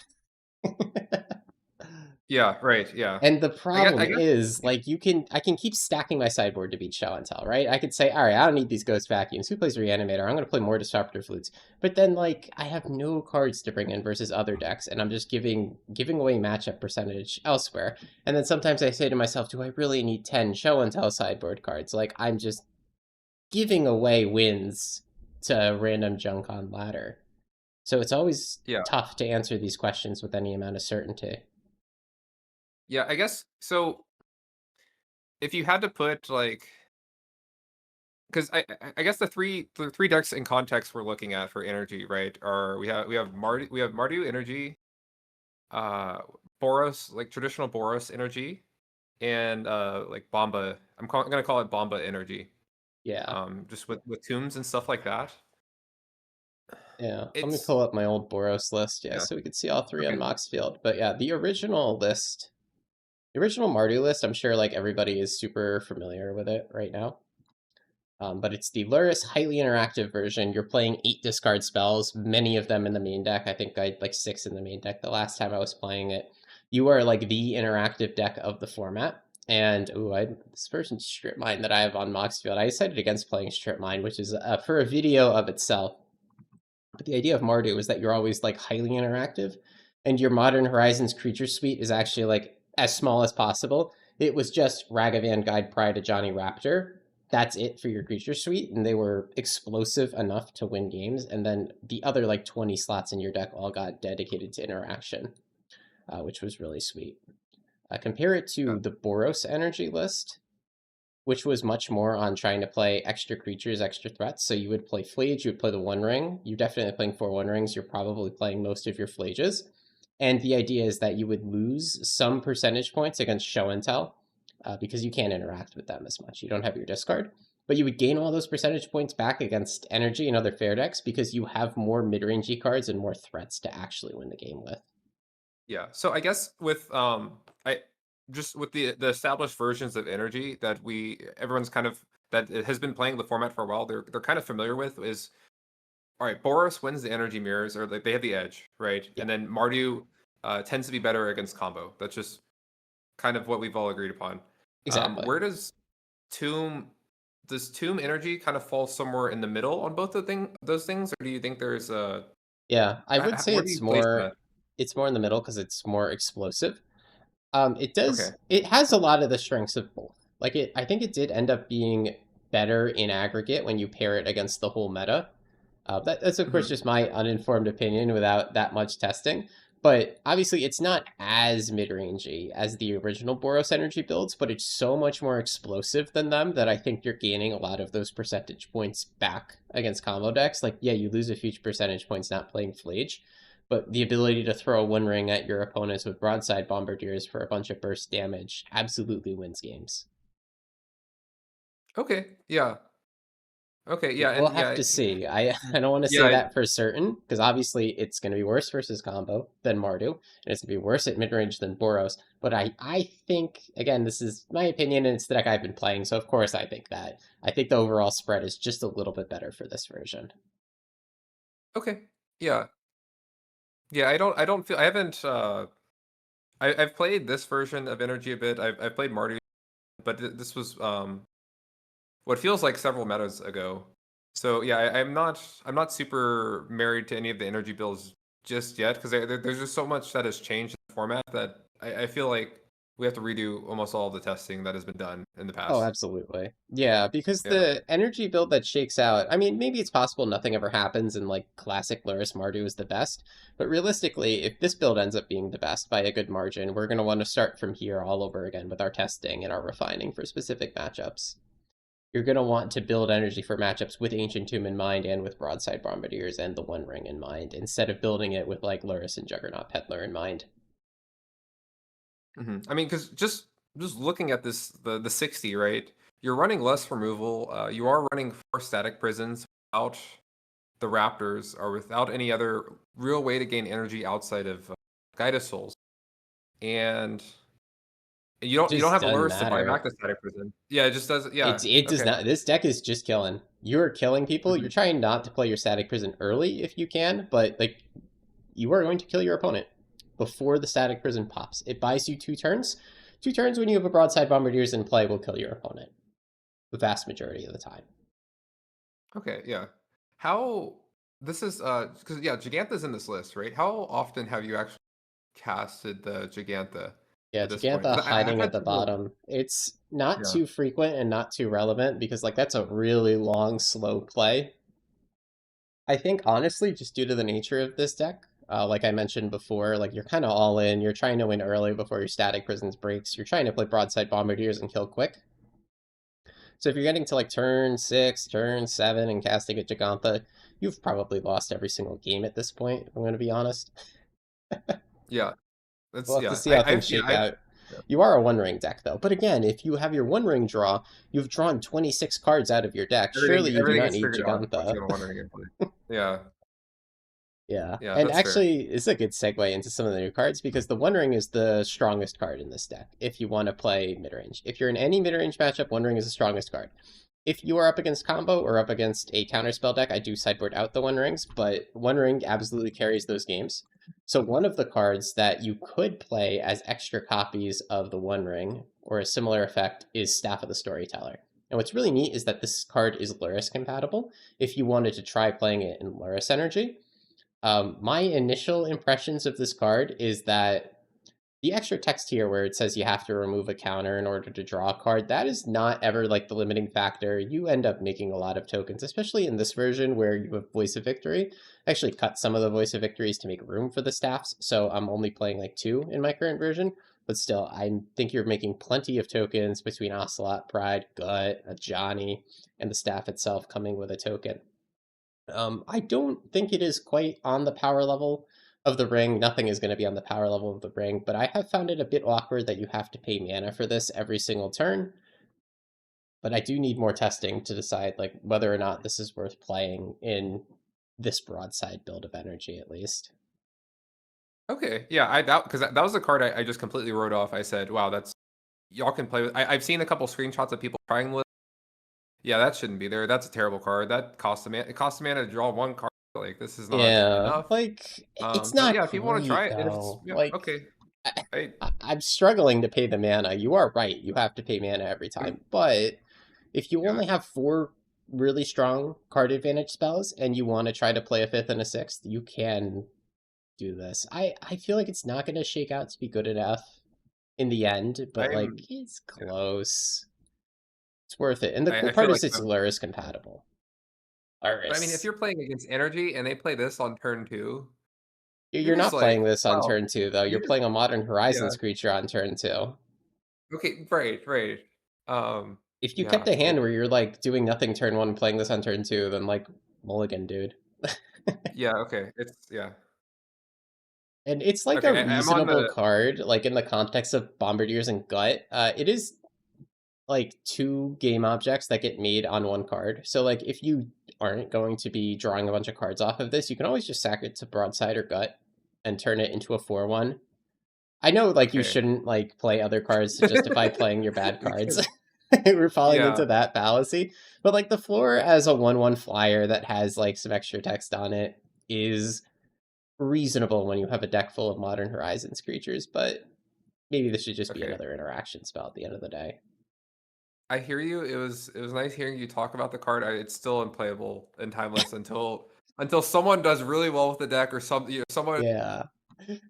Yeah, right, yeah. And the I problem guess is, yeah. like, I can keep stacking my sideboard to beat show and tell, right? I could say, all right, I don't need these ghost vacuums. Who plays reanimator? I'm going to play more disruptor flutes. But then, like, I have no cards to bring in versus other decks, and I'm just giving away matchup percentage elsewhere. And then sometimes I say to myself, do I really need 10 show and tell sideboard cards? Like, I'm just giving away wins to random junk on ladder. So it's always Yeah. tough to answer these questions with any amount of certainty. Yeah, I guess so if you had to put like because I guess the three decks in context we're looking at for energy, right, are we have Mardu energy, uh Boros, like traditional Boros energy, and like Bomba. Gonna call it Bomba energy. Yeah. Just with tombs and stuff like that. Yeah, let me It's pull up my old Boros list, yeah, yeah. so we could see all 3 on Okay. Moxfield. But yeah, the original Mardu list, I'm sure like everybody is super familiar with it right now. But it's the Luris highly interactive version. You're playing 8 discard spells, many of them in the main deck. I think I had like 6 in the main deck the last time I was playing it. You are like the interactive deck of the format. And this version Strip Mine that I have on Moxfield, I decided against playing Strip Mine, which is for a video of itself. But the idea of Mardu is that you're always like highly interactive, and your Modern Horizons creature suite is actually like as small as possible. It was just Ragavan, Guide Pride, a Johnny Raptor. That's it for your creature suite, and they were explosive enough to win games. And then the other like 20 slots in your deck all got dedicated to interaction, which was really sweet. Compare it Uh, to the Boros energy list, which was much more on trying to play extra creatures, extra threats. So you would play Flage, you would play the One Ring. You're definitely playing 4 One Rings. You're probably playing most of your Flages. And the idea is that you would lose some percentage points against Show and Tell because you can't interact with them as much. You don't have your discard. But you would gain all those percentage points back against Energy and other fair decks because you have more mid-rangey cards and more threats to actually win the game with. yeah. So I guess with I just with the established versions of energy that everyone's kind of that it has been playing the format for a while, they're kind of familiar with is all right, Boros wins the energy mirrors, or like they have the edge, right? Yeah, And then Mardu tends to be better against combo. That's just kind of what we've all agreed upon. exactly. Where Tomb does Tomb energy kind of fall somewhere in the middle on both those things, or do you think there's a Yeah, I would say where do you place that? it's more in the middle because it's more explosive. Okay. It has a lot of the strengths of both. Like I think it did end up being better in aggregate when you pair it against the whole meta. That's of course Hmm. just my uninformed opinion without that much testing. But obviously, it's not as mid-rangey as the original Boros energy builds, but it's so much more explosive than them that I think you're gaining a lot of those percentage points back against combo decks. Like, yeah, you lose a few percentage points not playing Flage, but the ability to throw a One Ring at your opponents with broadside bombardiers for a bunch of burst damage absolutely wins games. Okay. Yeah. Okay. Yeah. We'll And have yeah. to see. I don't want to say Yeah. that for certain because obviously it's going to be worse versus combo than Mardu, and it's going to be worse at mid range than Boros. But I think again this is my opinion and it's the deck I've been playing, so of course I think that. I think the overall spread is just a little bit better for this version. Okay. Yeah. Yeah. I don't feel. I haven't. I've played this version of Energy a bit. I've played Marty, but this was what feels like several metas ago. So yeah, I'm not super married to any of the energy builds just yet because there's just so much that has changed in the format that I feel like we have to redo almost all of the testing that has been done in the Oh, past. absolutely. Yeah, because Yeah. the energy build that shakes out, I mean, maybe it's possible nothing ever happens and like classic Luris Mardu is the best, but realistically, if this build ends up being the best by a good margin, we're going to want to start from here all over again with our testing and our refining for specific matchups. You're going to want to build energy for matchups with Ancient Tomb in mind and with Broadside Bombardiers and the One Ring in mind, instead of building it with like Luris and Juggernaut Peddler in mind. I mean, because just looking at this the 60, right? You're running less removal. You are running 4 static prisons without the Raptors or without any other real way to gain energy outside of Guided Souls, and It you don't just have doesn't lures to buy matter. back the static prison. Yeah, it just does. Yeah. It does Okay. not. This deck is just killing. You're killing people. You're Hmm. trying not to play your Static Prison early if you can, but like you are going to kill your opponent before the Static Prison pops. It buys you 2 turns. 2 turns when you have a Broadside Bombardiers in play will kill your opponent the vast majority of the time. Okay. Yeah. How this is because yeah, Gigantha's in this list, right? How often have you actually casted the Gigantha Yeah, at this point? Gigantha Because I've hiding at had the trouble. bottom. It's not Yeah. too frequent and not too relevant because like that's a really long, slow play. I think honestly, just due to the nature of this deck, like I mentioned before, like you're kind of all in. You're trying to win early before your Static Prisons breaks. You're trying to play Broadside Bombardiers and kill quick. So if you're getting to like turn 6, turn 7, and casting a Gigantha, you've probably lost every single game at this point. If I'm going to be honest. Yeah. We'll That's have to yeah. see how things Yeah. shake out. You are a One Ring deck though, but again, if you have your One Ring draw, you've drawn 26 cards out of your deck. Surely you do Everything not gets need figured out once Gigantha. you have a wondering in play. Yeah. Yeah, Yeah. and That's fair. actually, it's a good segue into some of the new cards because the One Ring is the strongest card in this deck if you want to play mid range. If you're in any mid range matchup, One Ring is the strongest card. If you are up against combo or up against a counterspell deck, I do sideboard out the One Rings, but One Ring absolutely carries those games. So one of the cards that you could play as extra copies of the One Ring or a similar effect is Staff of the Storyteller. And what's really neat is that this card is Luris compatible if you wanted to try playing it in Luris energy. My initial impressions of this card is that the extra text here where it says you have to remove a counter in order to draw a card, that is not ever like the limiting factor. You end up making a lot of tokens, especially in this version where you have Voice of Victory. I actually cut some of the Voice of Victories to make room for the staffs, so I'm only playing like 2 in my current version. But still, I think you're making plenty of tokens between Ocelot, Pride, Gut, a Johnny, and the staff itself coming with a token. I don't think it is quite on the power level of the ring. Nothing is going to be on the power level of the ring, but I have found it a bit awkward that you have to pay mana for this every single turn. But I do need more testing to decide like whether or not this is worth playing in this broadside build of energy at least. Okay. Yeah. I doubt because that was the card I just completely wrote off. I said, wow, that's y'all can play with. I've seen a couple screenshots of people trying with. Yeah, that shouldn't be there. That's a terrible card. That costs a man. It costs a mana to draw 1 card. Like this is not Yeah, enough. like it's But not yeah, if people want to try great it, and if it's though. yeah, Like okay. I, I, I'm struggling to pay the mana. You are right. You have to pay mana every I'm time. But if you yeah. only have 4 really strong card advantage spells and you want to try to play a 5th and a 6th, you can do this. I feel like it's not going to shake out to be good enough in the end, but like I'm it's close. It's worth it. And the cool I feel part like is it's Luris compatible. but I mean, if Luris. you're playing against energy and they play this on turn 2, You're you're just not playing like, this on wow, turn 2, though. You're you just playing a Modern yeah. Horizons creature on turn 2. Okay, right. If you kept Yeah, a hand where you're, like, doing nothing turn 1 and playing this on turn 2, then, like, mulligan, dude. yeah, okay, it's yeah. And it's, like, a Okay, I'm on reasonable the card, like, in the context of Bombardiers and Gut. It is, like, 2 game objects that get made on 1 card. So, like, if you aren't going to be drawing a bunch of cards off of this, you can always just sack it to Broadside or Gut and turn it into a 4/1. I know, like, you okay. shouldn't, like, play other cards to justify playing your bad cards. Because We're falling yeah, into that fallacy. But, like, the floor as a 1/1 flyer that has, like, some extra text on it is reasonable when you have a deck full of Modern Horizons creatures, but maybe this should just be okay. another interaction spell at the end of the day. I hear you. It was nice hearing you talk about the card. It's still unplayable and timeless until someone does really well with the deck or some someone Yeah.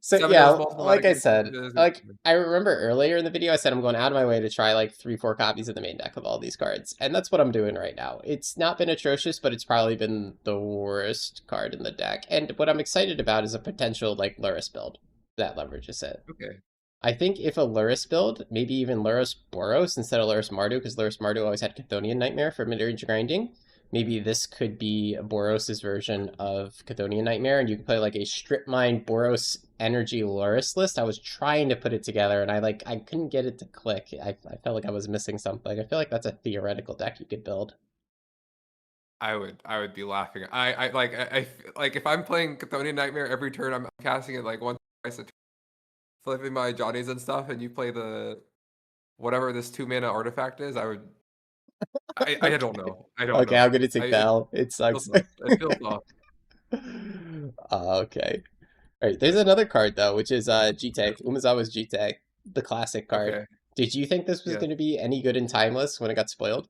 So, 7 yeah, does multiple like I metagame said, changes or like, something. I remember earlier in the video, I said I'm going out of my way to try, like, 3, 4 copies of the main deck of all these cards, and that's what I'm doing right now. It's not been atrocious, but it's probably been the worst card in the deck, and what I'm excited about is a potential, like, Luris build that leverages it. Okay. I think if a Luris build, maybe even Luris Boros instead of Luris Mardu, because Luris Mardu always had Chthonian Nightmare for mid-range grinding. Maybe this could be Boros' version of Chthonian Nightmare, and you could play like a Strip Mine Boros Energy Luris list. I was trying to put it together, and I couldn't get it to click. I felt like I was missing something. I feel like that's a theoretical deck you could build. I would be laughing. Like if I'm playing Chthonian Nightmare every turn, I'm casting it like once twice a turn, flipping my Johnnies and stuff, and you play the whatever this 2 mana artifact is. I don't Okay, know. I don't okay, know. I'm gonna take the L. It Feels sucks. off. It feels off. Okay. All right, there's Okay. another card though, which is Jite, Umezawa's Jite, the classic card. Okay. Did you think this was Yes. going to be any good in Timeless when it got spoiled?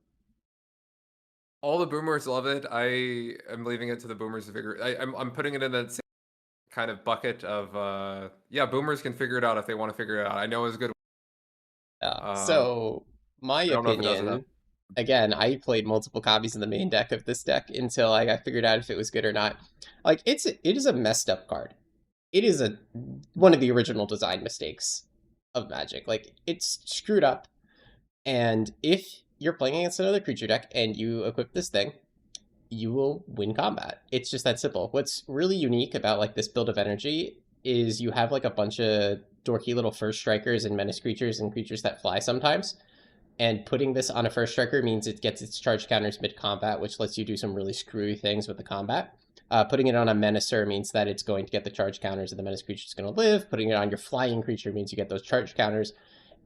All the boomers love it. I am leaving it to the boomers to figure. I'm putting it in that same kind of bucket of yeah, boomers can figure it out if they want to figure it out. I know it's good. Um, So, my I don't know if it does enough. opinion, again, I played multiple copies in the main deck of this deck until I got figured out if it was good or not. Like, it is a messed up card. It is a one of the original design mistakes of Magic. Like, it's screwed up, and if you're playing against another creature deck and you equip this thing, you will win combat. It's just that simple. What's really unique about like this build of energy is you have like a bunch of dorky little first strikers and menace creatures and creatures that fly sometimes. And putting this on a first striker means it gets its charge counters mid combat, which lets you do some really screwy things with the combat. Putting it on a menacer means that it's going to get the charge counters and the menace creature is going to live. Putting it on your flying creature means you get those charge counters.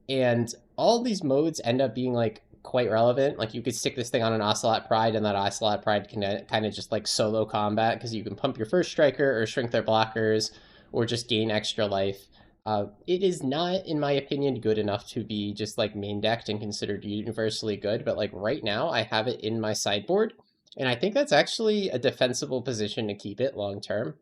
And all these modes end up being like quite relevant. Like you could stick this thing on an Ocelot Pride, and that Ocelot Pride can kind of just like solo combat because you can pump your first striker or shrink their blockers or just gain extra life. It is not, in my opinion, good enough to be just like main decked and considered universally good. But like right now, I have it in my sideboard, and I think that's actually a defensible position to keep it long term.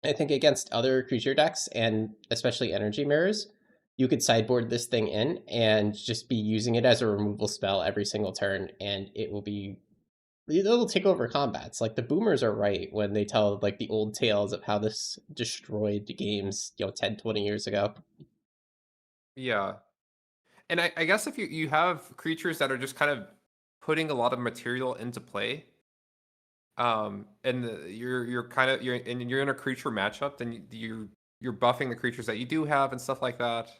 I think against other creature decks and especially energy mirrors, you could sideboard this thing in and just be using it as a removal spell every single turn, and it'll take over combats. Like the boomers are right when they tell like the old tales of how this destroyed games, 10, 20 years ago. Yeah, and I guess if you have creatures that are just kind of putting a lot of material into play, and you're kind of you're in a creature matchup, then you're buffing the creatures that you do have and stuff like that.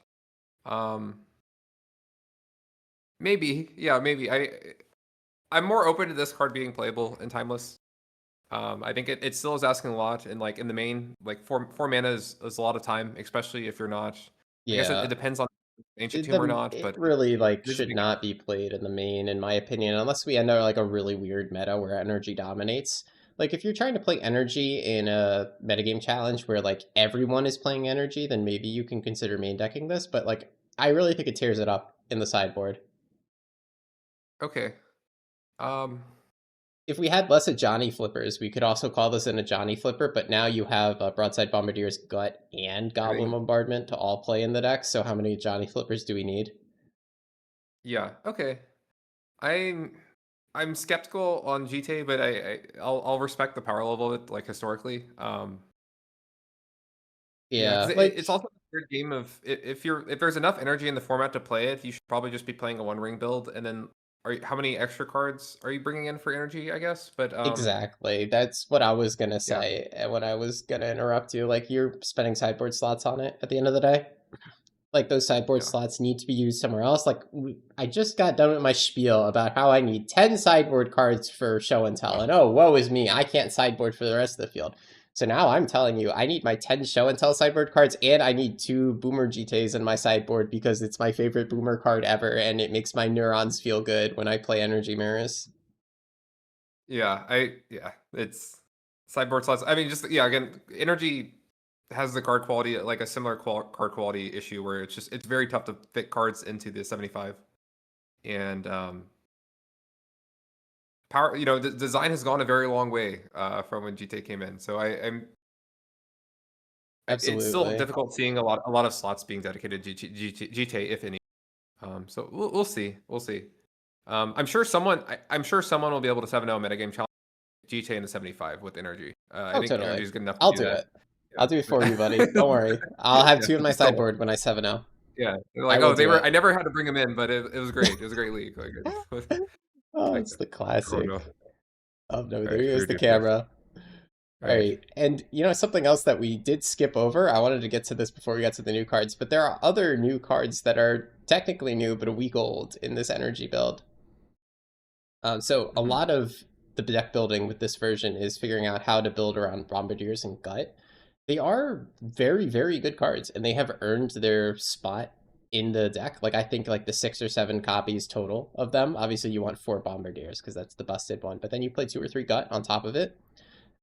Um, maybe, yeah, maybe. I'm more open to this card being playable in timeless. I think it still is asking a lot, and like in the main, like four mana is a lot of time, especially if you're not. I guess it Yeah, depends on ancient it, tomb or the not, it but really like it is a should big not be played in the main, in my opinion, unless we enter like a really weird meta where energy dominates. Like if you're trying to play energy in a metagame challenge where like everyone is playing energy, then maybe you can consider main decking this. But like I really think it tears it up in the sideboard. okay. Um, If we had less of Johnny flippers, we could also call this in a Johnny flipper. But now you have Broadside Bombardier's Gut and Goblin Getting Bombardment to all play in the deck. So how many Johnny flippers do we need? yeah, okay. I'm I'm skeptical on GTA, but I'll respect the power level of it, like historically. Yeah, because Yeah, like it's also a weird game of if there's enough energy in the format to play it, you should probably just be playing a one ring build, and then how many extra cards are you bringing in for energy? I guess, but exactly. That's what I was gonna yeah, say and when I was gonna interrupt you. Like you're spending sideboard slots on it at the end of the day. Like those sideboard yeah, slots need to be used somewhere else. Like I just got done with my spiel about how I need 10 sideboard cards for show and tell, and oh, woe is me, I can't sideboard for the rest of the field. So now I'm telling you, I need my 10 show and tell sideboard cards, and I need 2 Boomer GTs in my sideboard because it's my favorite Boomer card ever, and it makes my neurons feel good when I play Energy Mirrors. yeah. It's sideboard slots. I mean, just yeah. Again, energy has the card quality like a similar card quality issue where it's very tough to fit cards into the 75, and power. The design has gone a very long way from when GTA came in. So it's still Absolutely. difficult seeing a lot of slots being dedicated to GTA, if any. So we'll see. We'll see. I'm sure someone will be able to 7-0 metagame challenge GTA in the 75 with energy. I Oh, think energy totally. is good enough to I'll do do that. it. I'll do it for you, buddy. Yeah. Don't worry. I'll have Yeah. 2 in my Just don't. sideboard when I 7-0. Yeah. They're I like, will oh, do I it. never had to bring them in, but it was great. It was a great league. Like, Oh, like it's the true enough. classic. Oh no, All there right, is fair the dude. Yes. camera. All All right. right, and something else that we did skip over. I wanted to get to this before we got to the new cards, but there are other new cards that are technically new but a week old in this energy build. So a Mhm. lot of the deck building with this version is figuring out how to build around Bombardiers and Gut. They are very, very good cards, and they have earned their spot in the deck. Like I think like the 6 or 7 copies total of them. Obviously, you want 4 Bombardiers because that's the busted one, but then you play 2 or 3 Gut on top of it.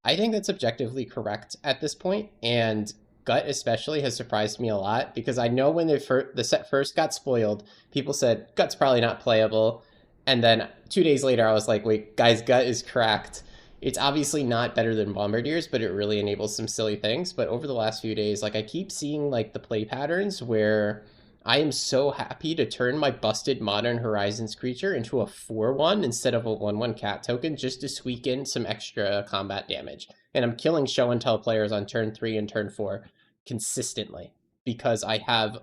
I think that's objectively correct at this point, and Gut especially has surprised me a lot because I know when the set first got spoiled, people said Gut's probably not playable, and then 2 days later I was like, wait, guys, Gut is cracked. It's obviously not better than Bombardiers, but it really enables some silly things. But over the last few days, like I keep seeing like the play patterns where I am so happy to turn my busted Modern Horizons creature into a 4/1 instead of a 1/1 cat token just to squeak in some extra combat damage. And I'm killing show and tell players on turn 3 and turn 4 consistently because I have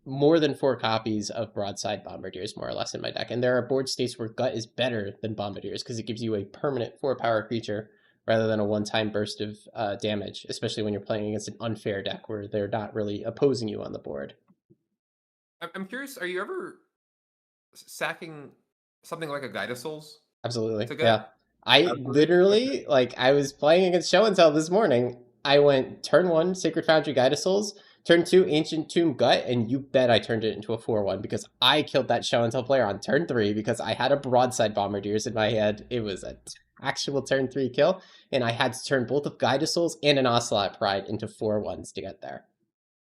more than 4 copies of Broadside Bombardiers more or less in my deck. And there are board states where Gut is better than Bombardiers because it gives you a permanent 4 power creature rather than a one-time burst of damage, especially when you're playing against an unfair deck where they're not really opposing you on the board. I'm curious. Are you ever sacking something like a Guide of Souls Absolutely. to Yeah. get? I Absolutely. Okay. literally, like, I was playing against Show and Tell this morning. I went turn 1, Sacred Foundry Guide of Souls, turn 2, Ancient Tomb Gut, and you bet I turned it into a 4/1 because I killed that Show and Tell player on turn 3 because I had a Broadside Bombardiers in my head. It was an actual turn 3 kill, and I had to turn both of Guide of Souls and an Ocelot Pride into 4/1s to get there.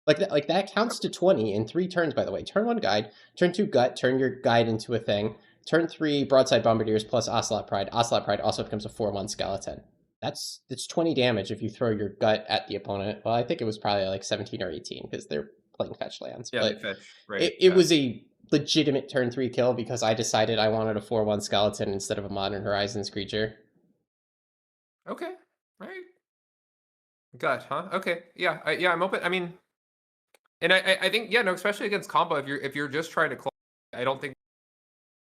Like that counts to 20 in 3 turns, by the way. Turn 1 Guide, turn 2 Gut, turn your Guide into a thing. Turn 3 Broadside Bombardiers plus Ocelot Pride. Ocelot Pride also becomes a 4/1 skeleton. That's 20 damage if you throw your Gut at the opponent. Well, I think it was probably like 17 or 18 because they're playing fetch lands. Yeah, they But fetch. Right. it Yeah. was a legitimate turn 3 kill because I decided I wanted a 4/1 skeleton instead of a Modern Horizons creature. Okay. Right. Gut, huh? Okay. Yeah. Yeah. I'm open. I mean, and I think yeah, no, especially against combo. If you're just trying to close, I don't think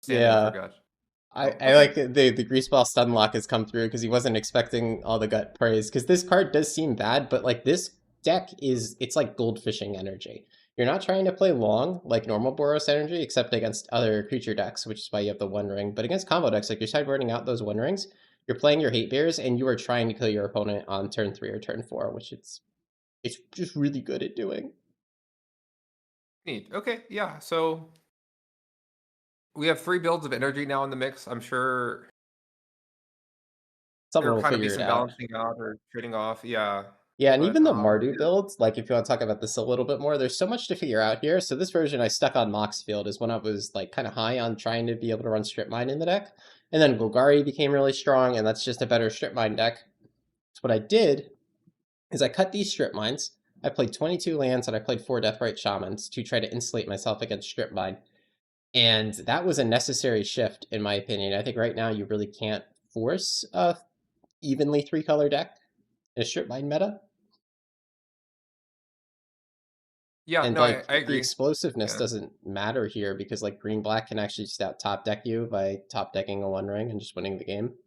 stand in for Yeah. Gut. I Okay. like the greaseball stun lock has come through because he wasn't expecting all the Gut praise. Because this card does seem bad, but like this deck it's like goldfishing energy. You're not trying to play long like normal Boros energy, except against other creature decks, which is why you have the One Ring. But against combo decks, like you're sideboarding out those One Rings, you're playing your Hate Bears, and you are trying to kill your opponent on turn 3 or turn 4, which it's just really good at doing. Neat. Okay. Yeah. So we have 3 builds of energy now in the mix. I'm sure Someone there'll will kind of be figure it some out. balancing out or trading off. Yeah. Yeah, and But even the Mardu builds, like if you want to talk about this a little bit more, there's so much to figure out here. So this version I stuck on Moxfield is when I was like kind of high on trying to be able to run strip mine in the deck. And then Golgari became really strong, and that's just a better strip mine deck. So what I did is I cut these strip mines. I played 22 lands and I played 4 Deathrite Shamans to try to insulate myself against strip mine. And that was a necessary shift, in my opinion. I think right now you really can't force a evenly three-color deck in a strip mine meta. Yeah, And no, like I the agree. explosiveness Yeah. doesn't matter here because like green black can actually just out top deck you by top decking a one ring and just winning the game.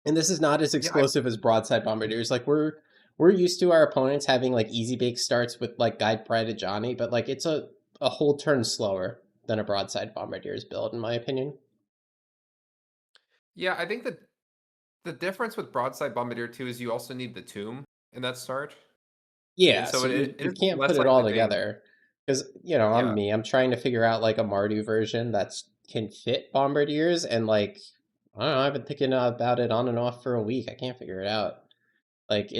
And this is not as Yeah, explosive as broadside bombardiers. Like we're used to our opponents having like easy bake starts with like guide pride Johnny, but like it's a whole turn slower than a broadside bombardier's build, in my opinion. yeah, I think that the difference with broadside bombardier too is you also need the tomb in that start. And Yeah, so so it you is can't put less it like all hitting. together because I'm Yeah. me. I'm trying to figure out like a Mardu version that's can fit bombardiers, and like I don't know. I've been thinking about it on and off for a week. I can't figure it out. Like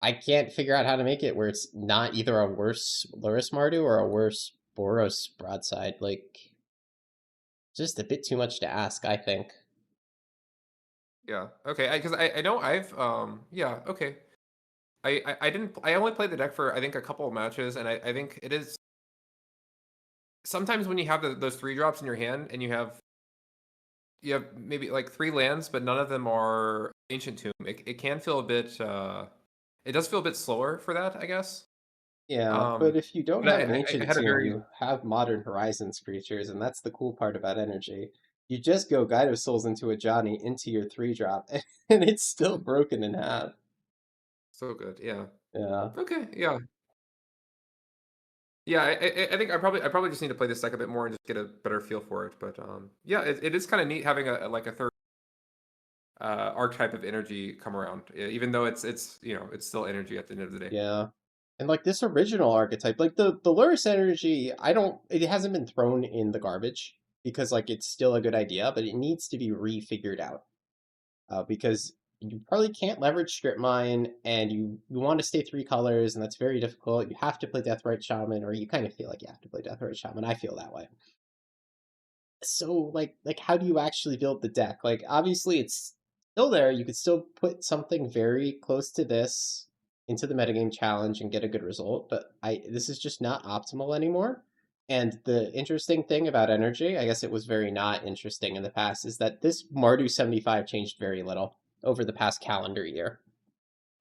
I can't figure out how to make it where it's not either a worse Luris Mardu or a worse Boros broadside. Like just a bit too much to ask, I think. Yeah. Okay. Because I know I've yeah. Okay. I didn't I only played the deck for I think a couple of matches, and I think it is sometimes when you have those three drops in your hand and you have maybe like three lands, but none of them are Ancient Tomb. It can feel a bit. It does feel a bit slower for that, I guess. Yeah, but if you don't But have an I ancient had a tomb, very you have modern horizons creatures, and that's the cool part about energy. You just go Guide of Souls into a Johnny into your three drop, and it's still broken in half. so good. Yeah. Yeah, Okay. Yeah. Yeah. I think I probably just need to play this deck a bit more and just get a better feel for it. But yeah, it is kind of neat having like a third archetype of energy come around, even though it's it's still energy at the end of the day. yeah. And like this original archetype, like the Luris energy, it hasn't been thrown in the garbage because like it's still a good idea, but it needs to be refigured out. Because you probably can't leverage strip mine, and you want to stay three colors, and that's very difficult. You have to play Deathrite Shaman, or you kind of feel like you have to play Deathrite Shaman. I feel that way. So like how do you actually build the deck? Like obviously it's still there. You could still put something very close to this into the metagame challenge and get a good result, but I this is just not optimal anymore. And the interesting thing about energy, I guess it was very not interesting in the past, is that this Mardu 75 changed very little over the past calendar year.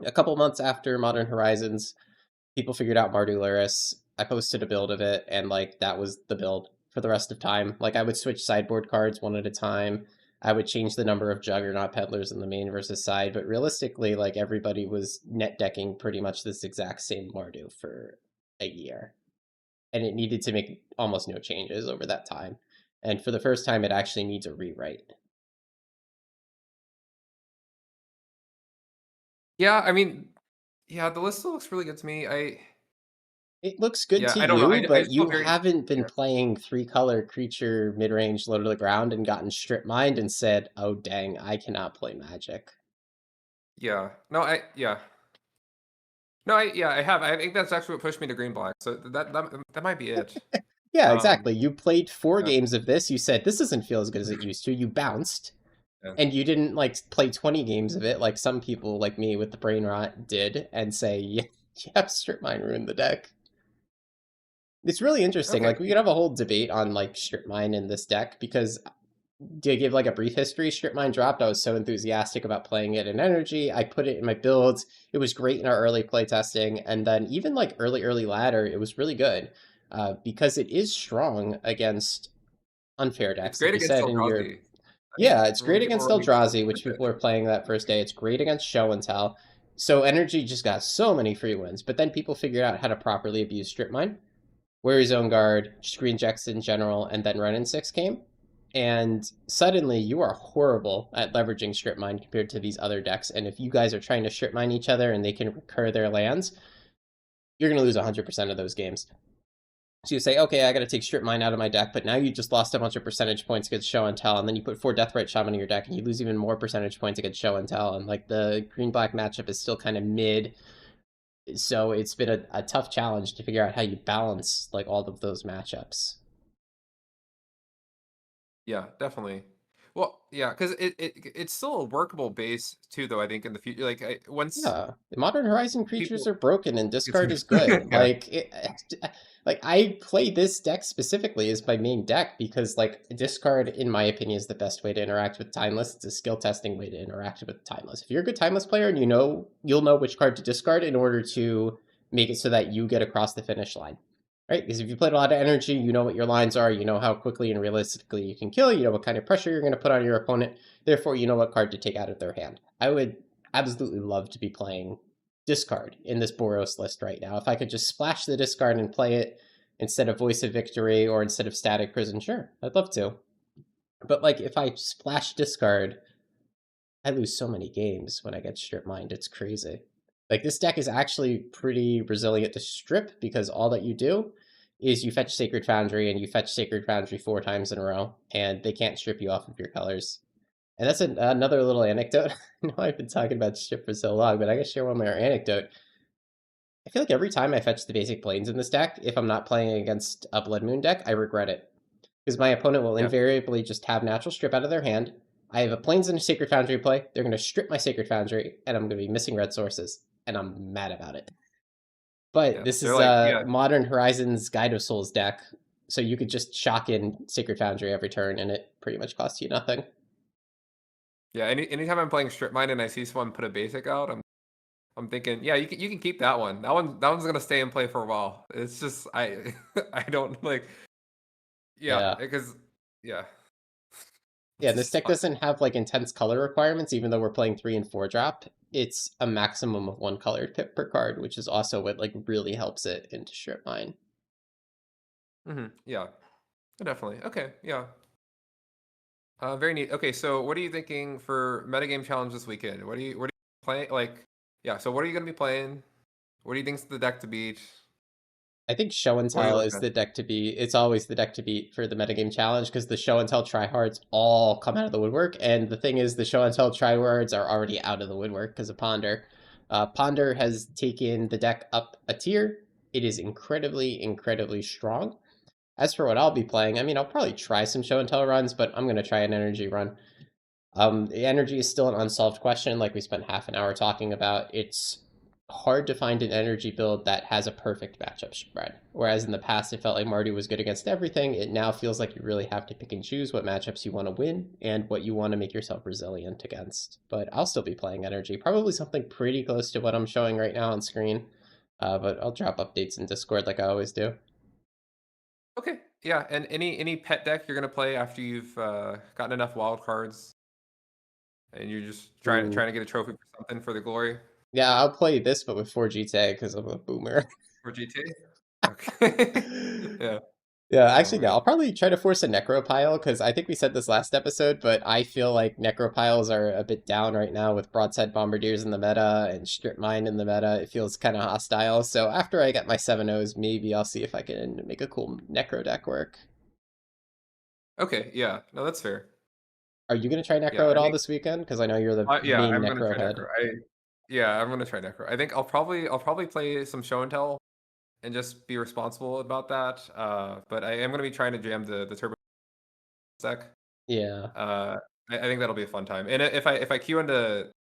A couple months after Modern Horizons, people figured out Mardularus. I posted a build of it, and like that was the build for the rest of time. Like I would switch sideboard cards one at a time. I would change the number of Juggernaut Peddlers in the main versus side, but realistically, like everybody was net decking pretty much this exact same Mardu for a year, and it needed to make almost no changes over that time. And for the first time, it actually needs a rewrite. Yeah, I mean, yeah, the list still looks really good to me. It looks good Yeah, to I don't know. you, I but just feel you very haven't been yeah. playing three-color creature mid-range low to the ground and gotten strip mined and said, "Oh dang, I cannot play Magic." Yeah. No, I yeah. No, I have. I think that's actually what pushed me to green black. So that might be it. Yeah, Um, exactly. You played four yeah, games of this. You said this doesn't feel as good as it used to. You bounced, yeah. and you didn't like play 20 games of it like some people like me with the brain rot did and say, "Yeah, yeah, strip mine ruined the deck." It's really interesting. Okay. Like we could have a whole debate on like strip mine in this deck because to give like a brief history, Strip Mine dropped. I was so enthusiastic about playing it in energy. I put it in my builds. It was great in our early playtesting, and then even like early ladder, it was really good because it is strong against unfair It's decks, like great you against said in your. Eldrazi. Yeah, it's When great people against were like, Eldrazi, which people were playing that first day. It's great against Show and Tell. So energy just got so many free wins, but then people figured out how to properly abuse Strip Mine. Weary's Own Guard, Screen Jacks in general, and then Run in 6 came. And suddenly you are horrible at leveraging strip mine compared to these other decks. And if you guys are trying to strip mine each other and they can recur their lands, you're going to lose 100% of those games. So you say, okay, I got to take strip mine out of my deck, but now you just lost a bunch of percentage points against show and tell, and then you put 4 Deathrite Shaman in your deck, and you lose even more percentage points against show and tell, and like the green black matchup is still kind of mid. So it's been a tough challenge to figure out how you balance like all of those matchups. yeah, definitely. Well, yeah, because it's still a workable base too, though. I think in the future, like once Yeah, the Modern Horizon creatures people are broken and get discard to, is good. yeah, Like I play this deck specifically as my main deck because like discard, in my opinion, is the best way to interact with Timeless. It's a skill testing way to interact with Timeless. If you're a good Timeless player and you'll know which card to discard in order to make it so that you get across the finish line. Right? Because if you played a lot of energy, you know what your lines are, you know how quickly and realistically you can kill, you know what kind of pressure you're going to put on your opponent, therefore you know what card to take out of their hand. I would absolutely love to be playing discard in this Boros list right now. If I could just splash the discard and play it instead of Voice of Victory or instead of Static Prison, sure, I'd love to. But like if I splash discard, I lose so many games when I get strip mined. It's crazy. Like this deck is actually pretty resilient to strip because all that you do is you fetch Sacred Foundry and you fetch Sacred Foundry 4 times in a row, and they can't strip you off of your colors. And that's another little anecdote. I know I've been talking about strip for so long, but I gotta share one more anecdote. I feel like every time I fetch the basic planes in this deck, if I'm not playing against a Blood Moon deck, I regret it. Because my opponent will yeah, invariably just have natural strip out of their hand. I have a planes and a Sacred Foundry play. They're going to strip my Sacred Foundry, and I'm going to be missing red sources. And I'm mad about it. But yeah. this They're is like, yeah, Modern Horizons Guide of Souls deck. So you could just shock in Sacred Foundry every turn, and it pretty much costs you nothing. yeah. Anytime I'm playing strip mine and I see someone put a basic out, I'm thinking, yeah, you can keep that one. That one's gonna stay in play for a while. It's just I don't like, yeah, Yeah. because yeah, Yeah, it's this just deck doesn't have like intense color requirements, even though we're playing 3 and 4 drop. It's a maximum of 1 colored pip per card, which is also what like really helps it into strip mine. yeah, definitely. Okay, yeah. Very neat. Okay, so what are you thinking for metagame challenge this weekend? What are you playing? Like, yeah. So what are you gonna be playing? What do you think's the deck to beat? I think show and What are you tell looking is at? the deck to beat. It's always the deck to beat for the metagame challenge because the show and tell tryhards all come out of the woodwork. And the thing is, the show and tell tryhards are already out of the woodwork because of Ponder. Ponder has taken the deck up a tier. It is incredibly, incredibly strong. As for what I'll be playing, I mean, I'll probably try some show and tell runs, but I'm going to try an energy run. The energy is still an unsolved question, like we spent half an hour talking about. It's hard to find an energy build that has a perfect matchup spread. Whereas in the past, it felt like Marty was good against everything. It now feels like you really have to pick and choose what matchups you want to win and what you want to make yourself resilient against. But I'll still be playing energy, probably something pretty close to what I'm showing right now on screen. But I'll drop updates in Discord like I always do. Okay, yeah. And any pet deck you're gonna play after you've gotten enough wild cards and you're just trying Ooh. trying to get a trophy for something for the glory Yeah, I'll play this, but with 4 GTA because I'm a boomer. for GTA? Okay. Yeah. Yeah, Oh actually, no. man. I'll probably try to force a necropile because I think we said this last episode, but I feel like necropiles are a bit down right now with broadside bombardiers in the meta and strip mine in the meta. It feels kind of hostile. So after I get my 7-0s, maybe I'll see if I can make a cool necro deck work. Okay. Yeah. No, that's fair. Are you going to try Yeah. necro at I all think. this weekend? Because I know you're the Yeah, main I'm gonna necro try head. Necro. Yeah, I'm gonna try Necro. I think I'll probably play some show and tell and just be responsible about that. But I am gonna be trying to jam the turbo deck. Yeah. Uh, I think that'll be a fun time. And if I queue into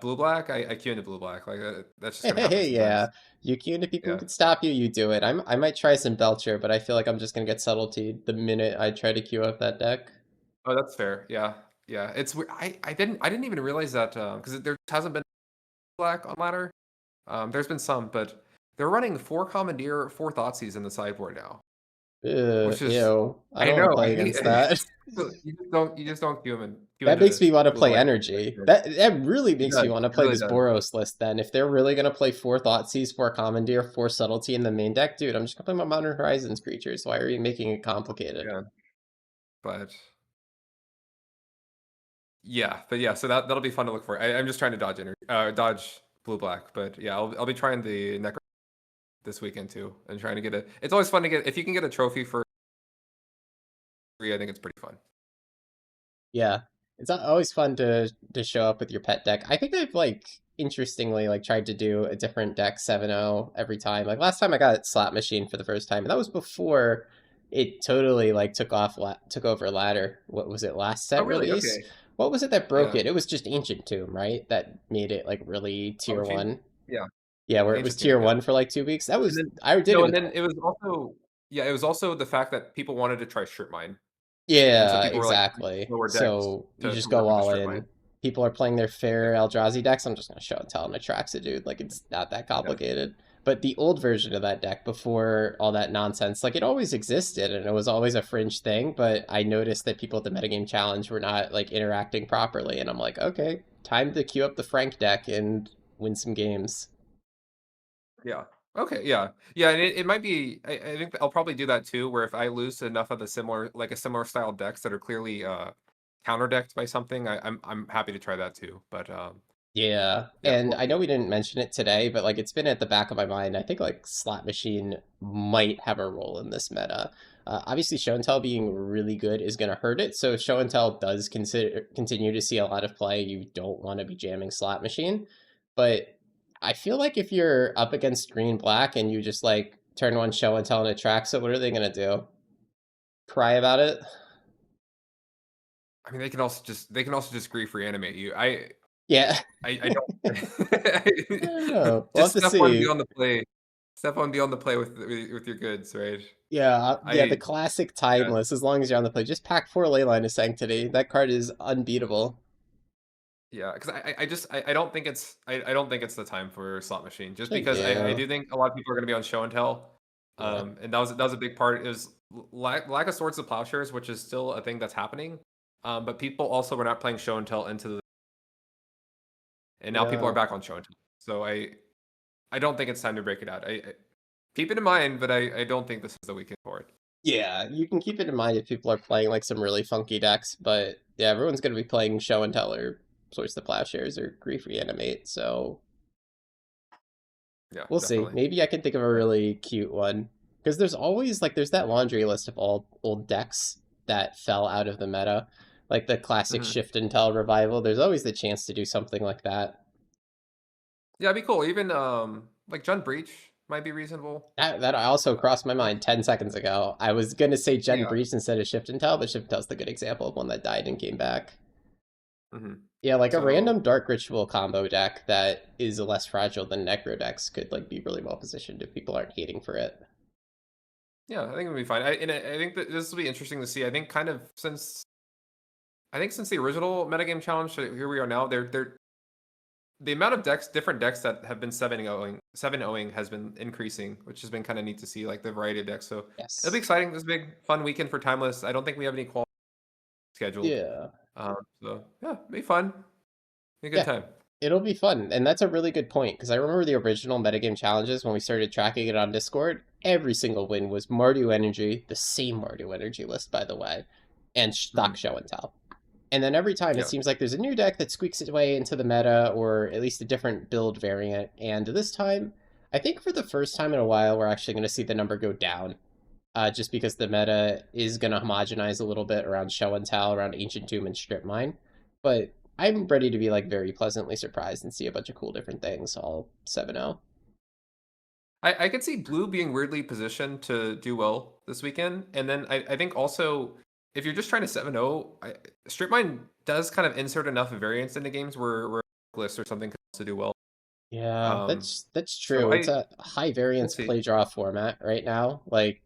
blue black, I queue into blue black. Like that's just gonna happen Hey, yeah. sometimes. You key into people who Yeah. could stop you, you do it. I might try some Belcher, but I feel like I'm just going to get subtlety the minute I try to queue up that deck. Oh, that's fair. Yeah. Yeah. It's weird. I didn't even realize that because there hasn't been black on ladder. There's been some, but they're running 4 Commandeer, 4 Thoughtseize in the sideboard now, which is Ew. I I don't want to know I play hate against it. that. You just don't queue That makes into me want to blue play black. energy. That really It makes me does. want to It play really this does. Boros list then. If they're really going to play 4 Thoughtseize, 4 Commandeer, 4 Subtlety in the main deck, dude, I'm just going to play my Modern Horizons creatures. Why are you making it complicated? Yeah, but yeah. So that'll be fun to look for. I'm just trying to dodge blue black. But yeah, I'll be trying the Necro this weekend too, and trying to get it. It's always fun to get if you can get a trophy for free. I think it's pretty fun. Yeah. It's always fun to show up with your pet deck. I think I've like interestingly like tried to do a different deck 7-0 every time. Like last time I got Slot Machine for the first time, and that was before it totally like took over ladder. What was it, last Oh, set really? release? Okay. What was it that broke Yeah. it? It was just Ancient Tomb, right? That made it like really Slot tier Machine? one. Yeah. Yeah, where it was Ancient Tomb, tier yeah. one for like 2 weeks. That And was then I did it no, and with then it was also yeah, it was also the fact that people wanted to try Strip Mine, and so Yeah, people were like exactly. lower decks So you to just go work with the all Strip Mine. in. People are playing their Yeah, fair Eldrazi decks. I'm just gonna show and tell on Atraxa, dude. Like it's not that yeah, complicated. But the old version of that deck before all that nonsense, like it always existed and it was always a fringe thing, but I noticed that people at the metagame challenge were not like interacting properly, and I'm like, okay, time to queue up the Frank deck and win some games. yeah. Okay, yeah. Yeah, and it might be I think I'll probably do that too, where if I lose to enough of the similar like a similar style decks that are clearly, counter decked by something, I'm happy to try that too, but, Yeah, yeah, and we'll I see. know we didn't mention it today, but like it's been at the back of my mind. I think like Slot Machine might have a role in this meta. Obviously, Show and Tell being really good is going to hurt it. So if Show and Tell does continue to see a lot of play, you don't want to be jamming Slot Machine. But I feel like if you're up against Green Black and you just like turn one Show and Tell and it tracks it, what are they going to do? Cry about it? I mean, they can also just grief reanimate you. Yeah, I don't I don't know. We'll have just to step one see. beyond the play. Step one beyond the play with your goods, right? Yeah, the I classic yeah. timeless. As long as you're on the play, just pack 4 Leyline of Sanctity. That card is unbeatable. Yeah, because I just I don't think I don't think it's the time for slot machine just I because I do. do think a lot of people are going to be on show and tell, Yeah, and that was a big part is lack of swords of plowshares, which is still a thing that's happening, but people also were not playing show and tell into the and now people are yeah, back on show and tell. So I don't think it's time to break it out. I keep it in mind, but I don't think this is the weekend for it. yeah. You can keep it in mind if people are playing like some really funky decks, but yeah, everyone's gonna be playing Show and Tell or Source the Plowshares or Grief Reanimate. So Yeah, we'll see. definitely. Maybe I can think of a Yeah. really cute one because there's always like there's that laundry list of all old decks that fell out of the meta, like the classic Mhm. Shift and Tell revival. There's always the chance to do something like that. Yeah, it'd be cool. Even like Jund Breach might be reasonable. That also Uh, crossed my mind 10 seconds ago. I was going to say Gen yeah. Breach instead of Shift and Tell, but Shift and Tell's the good example of one that died and came back. Hmm. Yeah, like a So random Dark Ritual combo deck that is less fragile than Necro decks could like be really well positioned if people aren't hating for it. yeah, I think it'll be fine. I think that this will be interesting to see. I think since the original metagame challenge to here we are now, they're the amount of decks, different decks that have been 7-0ing has been increasing, which has been kind of neat to see, like the variety of decks. So it'll be Yes. exciting. This big fun weekend for Timeless. I don't think we have any qual scheduled. Yeah. So yeah, it'll be fun. Be a good Yeah. time. It'll be fun. And that's a really good point because I remember the original metagame challenges when we started tracking it on Discord. Every single win was Mardu Energy, the same Mardu Energy list, by the way, and stock Hmm. Show and Tell. And then every time it Yeah. seems like there's a new deck that squeaks its way into the meta or at least a different build variant. And this time, I think for the first time in a while, we're actually going to see the number go down. Just because the meta is going to homogenize a little bit around Show and Tell, around Ancient Tomb and Strip Mine. But I'm ready to be like very pleasantly surprised and see a bunch of cool different things all 7-0. I could see blue being weirdly positioned to do well this weekend. And then I think also if you're just trying to 7-0, Strip Mine does kind of insert enough variance into games where Decklists or something could also do well. Yeah, Um, that's so true. It's a high we'll variance see. play draw format right now. Like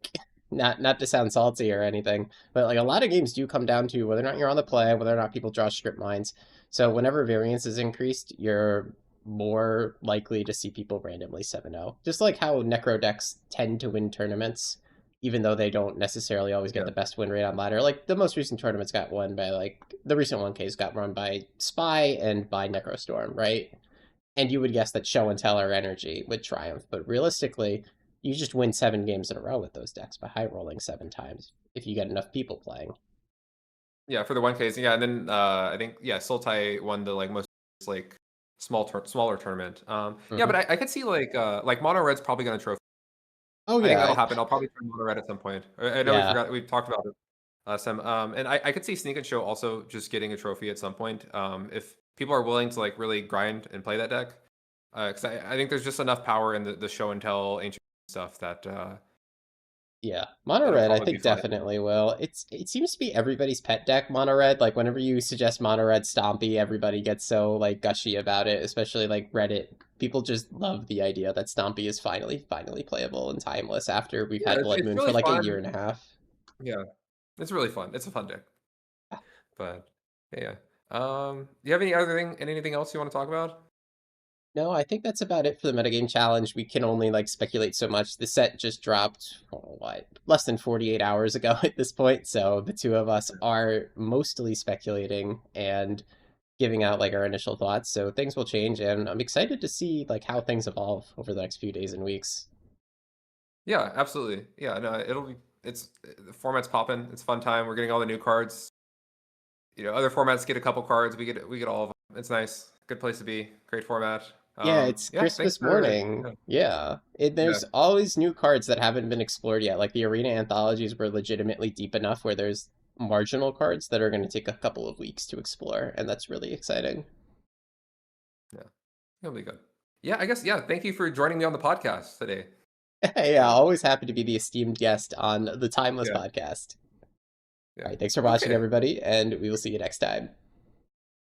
not to sound salty or anything, but like a lot of games do come down to whether or not you're on the play, whether or not people draw strip mines. So whenever variance is increased, you're more likely to see people randomly 7-0. Just like how necro decks tend to win tournaments, even though they don't necessarily always get Yeah. the best win rate on ladder. Like the most recent tournaments got won by like the recent 1Ks got run by Spy and by Necro Storm, right? And you would guess that Show and Tell or Energy would triumph. But realistically, you just win 7 games in a row with those decks by high rolling 7 times if you get enough people playing. Yeah, for the 1Ks. Yeah, and then I think yeah, Sultai won the like most like smaller tournament. Yeah, but Hmm. I could see like Mono Red's probably gonna trophy. Oh I think that'll yeah, happen. I'll probably try Mono Red at some point. I know yeah, we talked about it some and I could see Sneak and Show also just getting a trophy at some point. If people are willing to like really grind and play that deck. Because I think there's just enough power in the show and tell ancient stuff that Yeah, mono That'll red I probably be think fun. definitely will. It seems to be everybody's pet deck, mono red. Like whenever you suggest mono red Stompy, everybody gets so like gushy about it, especially like Reddit. People just love the idea that Stompy is finally playable and timeless after we've Yeah, had Blood it's Moon for really like a fun. year and a half. Yeah, it's really fun. It's a fun deck. But yeah. Do you have anything else you want to talk about? No, I think that's about it for the metagame challenge. We can only like speculate so much. The set just dropped, oh, what, less than 48 hours ago at this point, so the two of us are mostly speculating and giving out like our initial thoughts. So things will change, and I'm excited to see like how things evolve over the next few days and weeks. Yeah, absolutely. Yeah, no, it's the format's popping. It's a fun time. We're getting all the new cards. Other formats get a couple cards. We get all of them. It's nice. Good place to be. Great format. Yeah, it's Yeah, thanks Christmas for morning. Yeah. yeah. There's always new cards that haven't been explored yet. Like the arena anthologies were legitimately deep enough where there's marginal cards that are going to take a couple of weeks to explore, and that's really exciting. Yeah. It'll be good. Yeah, I guess yeah, thank you for joining me on the podcast today. Yeah, Yeah. always happy to be the esteemed guest on the Timeless Yeah. podcast. Yeah. All right, thanks for watching, Okay. everybody, and we will see you next time.